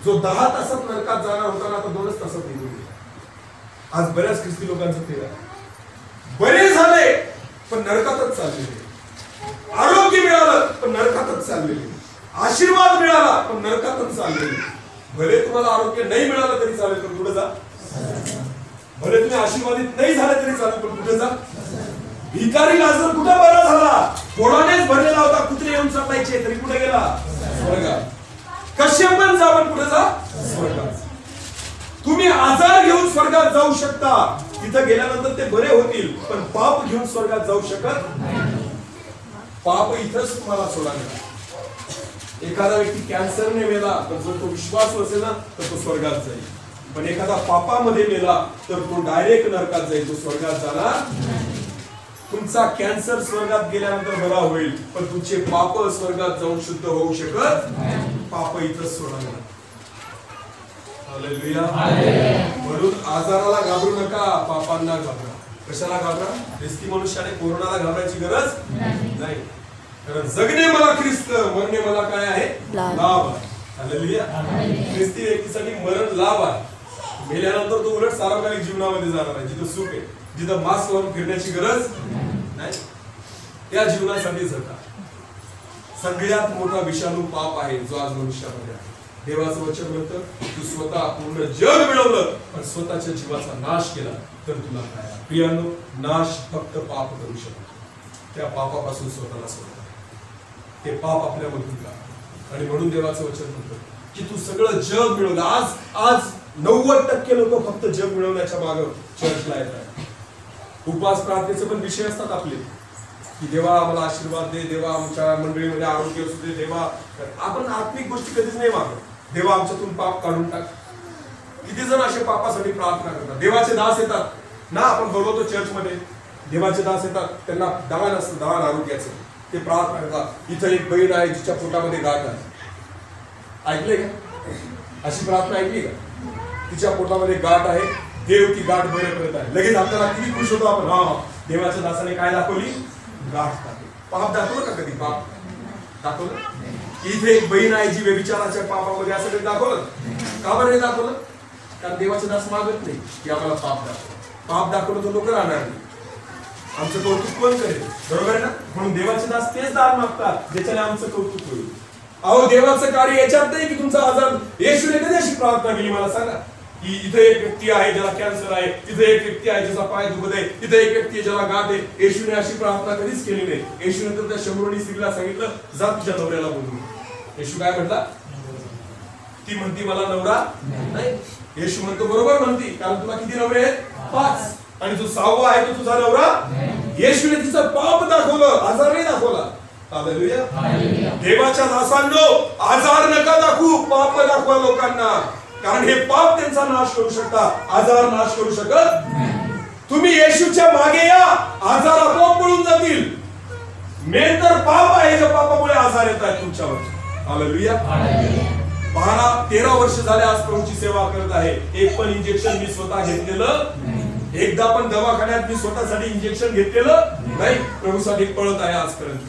Speaker 1: जो 10 तासात नरकात जाणार होता ना आता 2 तासात निघून गेला. आज बऱ्याच ख्रिस्ती लोकांचं ते आहे. बरे झाले पण नरकातच चाललेले. आरोग्य मिळालं पण नरकातच चाललेले. आशीर्वाद मिळाला पण नरकातच चाललेले. भले तुम्हाला आरोग्य नाही मिळालं तरी चालेल पण कुठे जा. भले तुम्ही आशीर्वादित नाही झाले तरी चालेल पण कुठे जा. भिकारी लाजर कुठे बरा झाला? कोणानेच भरलेला होता, कुत्रे येऊन चालायचे तरी कुठे गेला? स्वर्गात. कसे पण जा पण कुठे जा? स्वर्गात. तुम्ही आजार घेऊन स्वर्गात जाऊ शकता, तिथं गेल्यानंतर ते बरे होतील, पण पाप घेऊन स्वर्गात जाऊ शकत नाही. पाप इथंच तुम्हाला सोडायला. एखादा व्यक्ती कॅन्सरने मेला तर जर तो विश्वास असेल ना तर तो स्वर्गात जाईल. पण एखादा पापामध्ये मेला तर तो डायरेक्ट नरकात जाईल, तो स्वर्गात जाणार. तुमचा कॅन्सर स्वर्गात गेल्यानंतर बरा होईल पण तुमचे पाप स्वर्गात जाऊन शुद्ध होऊ शकत. पाप इथंच सोडायला. हालेलुया. म्हणून आजाराला घाबरू नका, पापांना घाबरा. कशाला घाबरा? ख्रिस्ती मनुष्याने कोरोनाला घाबरायची गरज नाही. कारण जगणे मला ख्रिस्त, मरणे मला काय आहे? लाभ आहे. हालेलुया. ख्रिस्ती व्यक्तीसाठी मरण लाभ आहे. मेल्यानंतर तो उलट सार्वकालिक जीवनामध्ये जाणार आहे, जिथं सुख आहे, जिथं मास्क लावून फिरण्याची गरज नाही. त्या जीवनासाठी जगा. सगळ्यात मोठा विषाणू पाप आहे जो आज मनुष्यामध्ये आहे. देवाचं वचन म्हणतं तू स्वतः पूर्ण जग मिळवलं पण स्वतःच्या जीवाचा नाश केला तर तुला काय? प्रियांनो, नाश फक्त पाप करू शकतो. त्या पापापासून स्वतःला सोडा. ते पाप आपल्यामधून का. आणि म्हणून देवाचं वचन म्हणतं की तू सगळं जग मिळवलं. आज 90% लोक फक्त जग मिळवण्याच्या मागे चर्चला येतात. उपवास प्रार्थनेचे पण विषय असतात आपले की देवा आम्हाला आशीर्वाद दे, देवा आमच्या मंडळीमध्ये आरोग्य असू दे, देवा. आपण आत्मिक गोष्टी कधीच नाही मागत. देवा आमच्यातून पाप काढून टाक. किती जण असे पापासाठी प्रार्थना करतात. देवाचे दास येतात ना, आपण बोलवतो चर्च मध्ये, देवाचे दास येतात, त्यांना दान असतं, दान आरोग्याचं. ते प्रार्थना करतात. इथं एक बहीण आहे जिच्या पोटामध्ये गाठ आहे. ऐकलंय का? अशी प्रार्थना ऐकली का? तिच्या पोटामध्ये गाठ आहे, देव ती गाठ बरे करत आहे. लगेच आपल्याला किती खुश होतो आपण. हा, देवाच्या दासाने काय दाखवली? गाठ दाखवली. पाप दाखवलं का कधी? पाप दाखवलं? इथे एक बहीण आहे जी व्यभिचाराच्या पापामध्ये, असं कधी दाखवलं? का बरं नाही दाखवलं? कारण देवाचे दास मागत नाही की आम्हाला पाप दाखव. पाप दाखवलं तर लोक राहणार नाही. आमचं कौतुक कोण करेल? बरोबर आहे ना? म्हणून देवाचे दास तेच दान मागतात ज्याच्याने आमचं कौतुक होईल. अहो, देवाचं कार्य याच्यात नाही की तुमचा आजार. येशूने कधी अशी प्रार्थना केली मला सांगा? की इथे एक व्यक्ती आहे ज्याला कॅन्सर आहे, इथे एक व्यक्ती आहे ज्याचा पाय दुखत आहे, इथे एक व्यक्ती आहे ज्याला गाठ आहे. येशूने अशी प्रार्थना कधीच केली नाही. येशूने तर त्या शंभरोनी स्त्रीला सांगितलं जा तुझ्या नवऱ्याला बोलवून. येशू काय म्हटला? ती म्हणती मला नवरा नाही. येशू म्हणतो बरोबर म्हणती, कारण तुला किती नवरे आहेत? 5. आणि जो 6वा आहे तो तुझा नवरा. येशूने तिचं पाप दाखवलं, आजार नाही दाखवला. हालेलुया. देवाच्या दासांनो, आजार नका दाखवू, पाप दाखवा लोकांना. कारण हे पाप त्यांचा नाश करू शकता, आजार नाश करू शकत. तुम्ही येशूच्या मागे या, आजार आपोआप पळून जातील. मेन तर पाप आहे, ज्या पापामुळे आजार येत आहेत तुमच्यावर. हालेलुया. 12-13 वर्ष झाले आज प्रभूची सेवा करत आहे. एक पण इंजेक्शन मी स्वतः घेतलेलं, एकदा पण दवाखान्यात मी स्वतःसाठी इंजेक्शन घेतलेलं नाही. प्रभूसाठी पळत आहे आजपर्यंत.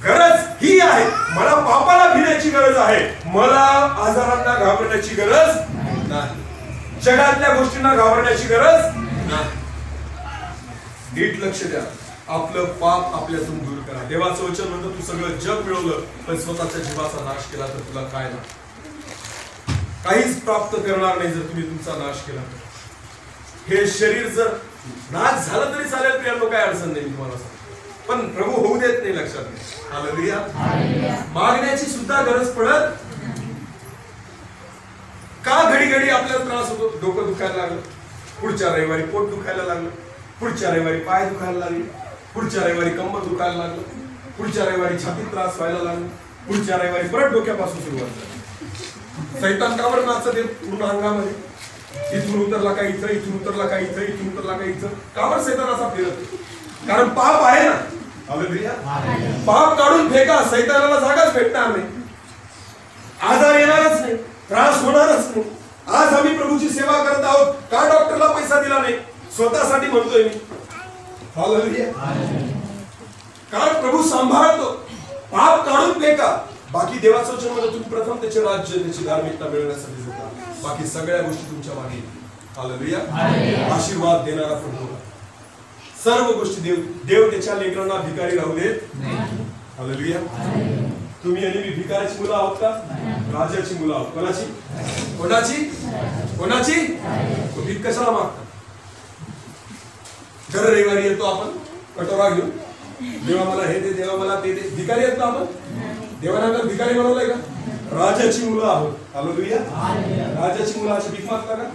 Speaker 1: गरज ही आहे, मला पापाला भिण्याची गरज आहे, मला आजारांना घाबरण्याची गरज नाही, जगातल्या गोष्टींना घाबरण्याची गरज नाही. नीट लक्ष द्या. आपलं पाप आपल्यातून दूर करा. देवाचं वचन म्हणतं तू सगळं जग मिळवलं पण स्वतःच्या जीवाचा नाश केला तर तुला काय ना काहीच प्राप्त करणार नाही जर तुम्ही तुमचा नाश केला तर. हे शरीर जर नाश झालं तरी चालेल, प्रियांनो, काय अडचण नाही तुम्हाला सांग. पण प्रभू होऊ देत नाही. लक्षात नाही. हालेलुया. मागण्याची सुद्धा गरज पडत. का घडी घडी आपल्याला त्रास होतो? डोकं दुखायला लागलं, पुढच्या रविवारी पोट दुखायला लागलं, पुढच्या रविवारी पाय दुखायला लागले, पुढच्या रविवारी कंबर दुखायला लागलं, पुढच्या रविवारी छातीत त्रास व्हायला लागला, पुढच्या रविवारी परत डोक्यापासून सुरुवात झाली. सैतान का बरं नाचत येत पूर्ण अंगामध्ये? इथून उतरला का इथं, इथून उतरला का इथं, इथून उतरला का इथं. का बरं सैतान असा फिरत? कारण पाप आहे ना. हालेलुया. पाप काढून फेका, सैतानाला जागाच भेटणार नाही, आजार येणारच नाही. स्वतःसाठी म्हणतोय मी. हालेलुया. कारण प्रभू सांभाळतो. पाप काढून फेका. बाकी देवाचं वचन म्हणतं तुम्ही प्रथम त्याचे राज्य त्याची धार्मिकता मिळवण्यासाठी जगा. बाकी सगळ्या गोष्टी तुमच्या मागे येतील. हालेलुया. आशीर्वाद देणारा प्रभू. सर्व गोष्टी देव त्याच्या लेकरांना भिकारी राहू देत नाही. हालेलुया. तुम्ही आणि मी भिकाऱ्याची मुलं आहोत का? राजाची मुलं आहोत. कोणाची? कोणाची? कोणाची? तो भीक कशाला मागतात? दर रविवारी येतो आपण कटोरा घेऊन, देवा मला हे दे, देवा मला ते दे. भिकारी येतो आपण? देवाने आपल्याला भिकारी बनवलंय का? राजाची मुलं आहोत. हालेलुया. राजाची मुलं अशी भीक मागता का?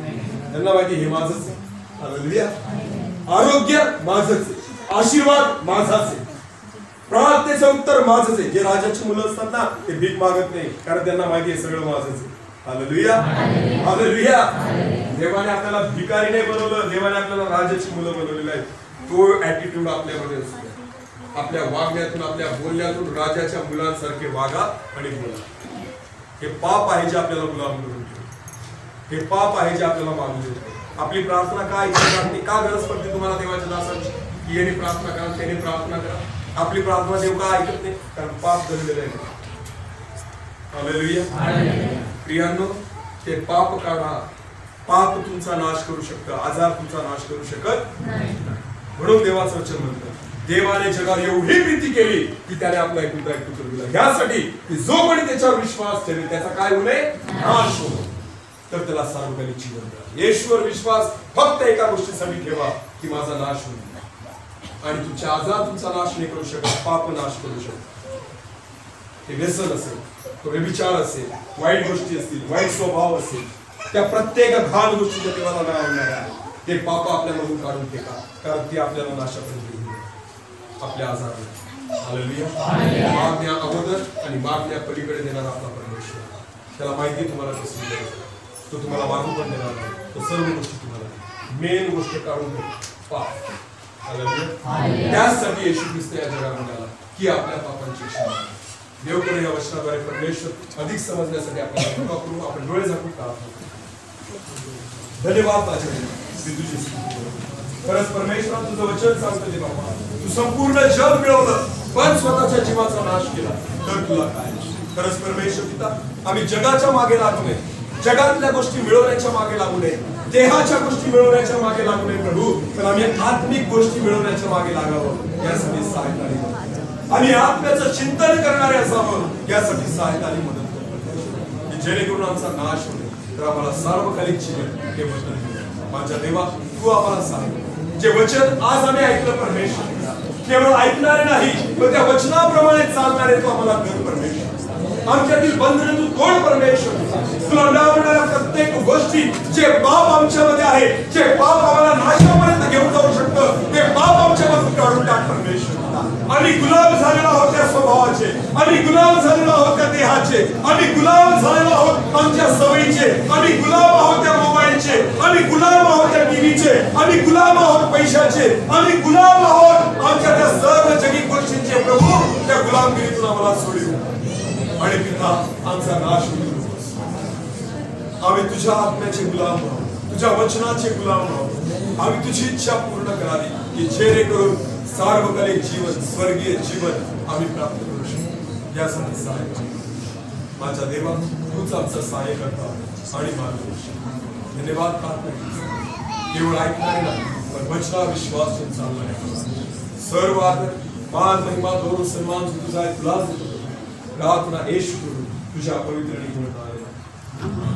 Speaker 1: त्यांना माहिती हे माझंच आहे. हालेलुया. आरोग्य माझंच आहे. आशीर्वाद माझाच आहे. प्रार्थनेचं उत्तर माझंच आहे. जे राजाची मुलं असतात ना ते भीक मागत नाही, कारण त्यांना माहिती आहे सगळं माझंच आहे. हालेलुया. हालेलुया. देवाने आपल्याला भिकारी नाही बनवलं, देवाने आपल्याला राजाची मुलं बनवलेली आहेत. तो ऍटिट्यूड आपल्यामध्ये असतो. आपल्या वागण्यातून आपल्या बोलण्यातून राजाच्या मुलांसारखे वागा आणि बोला. हे पाप आहे जे आपल्याला गुलाम करून ठेवते. हे पाप आहे जे आपल्याला मागून देते. आपली प्रार्थना काय का गरज पडते तुम्हाला देवाच्या दासांची की याने प्रार्थना करा त्याने प्रार्थना करा? आपली प्रार्थना देव का ऐकत नाही? कारण पाप घडलेलं आहे. हालेलुया. प्रियांनो, ते पाप काढा. पाप तुमचा नाश करू शकतं, आजार तुमचा नाश करू शकत नाही. म्हणून देवाचं वचन म्हणतं देवाने जगावर एवढी प्रीती केली की त्याने आपला एकुलता एक पुत्र दिला, यासाठी की जो कोणी त्याच्यावर विश्वास ठेवेल त्याचा काय होऊ नये? नाश होतो, तर त्याला सार्वकालिक जीवन मिळेल. येशूवर विश्वास फक्त एका गोष्टीसाठी ठेवा की माझा नाश होईल. आणि तुमचे आजार तुमचा नाश नाही करू शकत, पाप नाश करू शकत. ते व्यसन असेल, तो व्यभिचार असेल, वाईट गोष्टी असतील, वाईट स्वभाव असेल, त्या प्रत्येक घाण गोष्टीच्या देवाला नाही आवडणार आहे. ते पाप आपल्यामधून काढून फेका, कारण ती आपल्याला नाशापर्यंत घेऊन आपल्या आजाराला. हालेलुया. मागण्या अगोदर आणि मागण्या पलीकडे देणारा आपला परमेश्वर. त्याला माहिती तुम्हाला कसली गरज आहे. तो तुम्हाला मागू पण देणार नाही. तो सर्व गोष्टी तुम्हाला मेन गोष्ट काढून पाप. हालेलुया. त्यासाठी येशू ख्रिस्त या जगामध्ये आला की आपल्या पापांची क्षमा. देव करून या वचनाद्वारे परमेश्वर अधिक समजण्यासाठी आपल्याला कृपा करू. आपण डोळे झाकून प्रार्थना करू. धन्यवाद माझ्या मी तुझी स्तुती करतो. खरंच परमेश्वर तुझं वचन सांगतं ते बाबा, तू संपूर्ण जग मिळवलं पण स्वतःच्या जीवाचा नाश केला तर तुला काय? खरंच परमेश्वर पिता, आम्ही जगाच्या मागे लागू नये, जगातल्या गोष्टी मिळवण्याच्या मागे लागू नये, देहाच्या गोष्टी मिळवण्याच्या मागे लागू नये प्रभू, तर आम्ही आत्मिक गोष्टी मिळवण्याच्या मागे लागावं यासाठी सहायता द्या. आम्ही आत्म्याचं चिंतन करणारे असावं यासाठी सहायता आणि मदत करतो, जेणेकरून आमचा नाश होईल तर आम्हाला सार्वकालिक जीवन हे वचन. माझ्या देवा, तू आम्हाला सांग जे वचन आज आम्ही ऐकलं परमेश्वर, केवळ ऐकणारे नाही पण त्या वचनाप्रमाणे चालणारे तू आम्हाला कर परमेश्वर. आमच्यातील बंधन तू तोड परमेश्वर. तुला आवडणाऱ्या प्रत्येक गोष्टी जे पाप आमच्यामध्ये आहे, जे पाप आम्हाला नाशापर्यंत घेऊन जाऊ शकतं, ते पाप आमच्यामधून काढून टाक परमेश्वर. आम्ही गुलाम झालेलो आहोत त्या स्वभावाचे, आम्ही गुलाम झालेलो आहोत त्या देहाचे, आम्ही गुलाम झालेलो आहोत आमच्या सवयीचे, आम्ही गुलाम आहोत त्या मोबाईलचे, आम्ही गुलाम आहोत त्या टीव्हीचे, आम्ही गुलाम आहोत पैशाचे, आम्ही गुलाम आहोत आमच्या त्या सर्व जगी गोष्टींचे. प्रभू, त्या गुलामगिरीतून आम्हाला सोडू आणि पिता आमचा नाश होईल. आम्ही तुझ्या आत्म्याचे गुलाम आहोत, तुझ्या वचनाचे गुलाम आहोत. आम्ही तुझी इच्छा पूर्ण करावी की जेणेकरून सार्वकालिक जीवन, स्वर्गीय जीवन आम्ही प्राप्त करू शकतो. यासाठी सहाय्य कर माझ्या देवा, तूच आमचं सहाय्य करता आणि मार्गदर्शन. धन्यवाद. प्रार्थना केवळ ऐकणारे नाही पण वचना विश्वास ठेवून चालणारे. सर्व आदर, मान, महिमा, गौरव, सन्मान तुझा आहे, तुलाच देतो. प्रार्थना येशू करून तुझ्या पवित्र आणि गुणकारी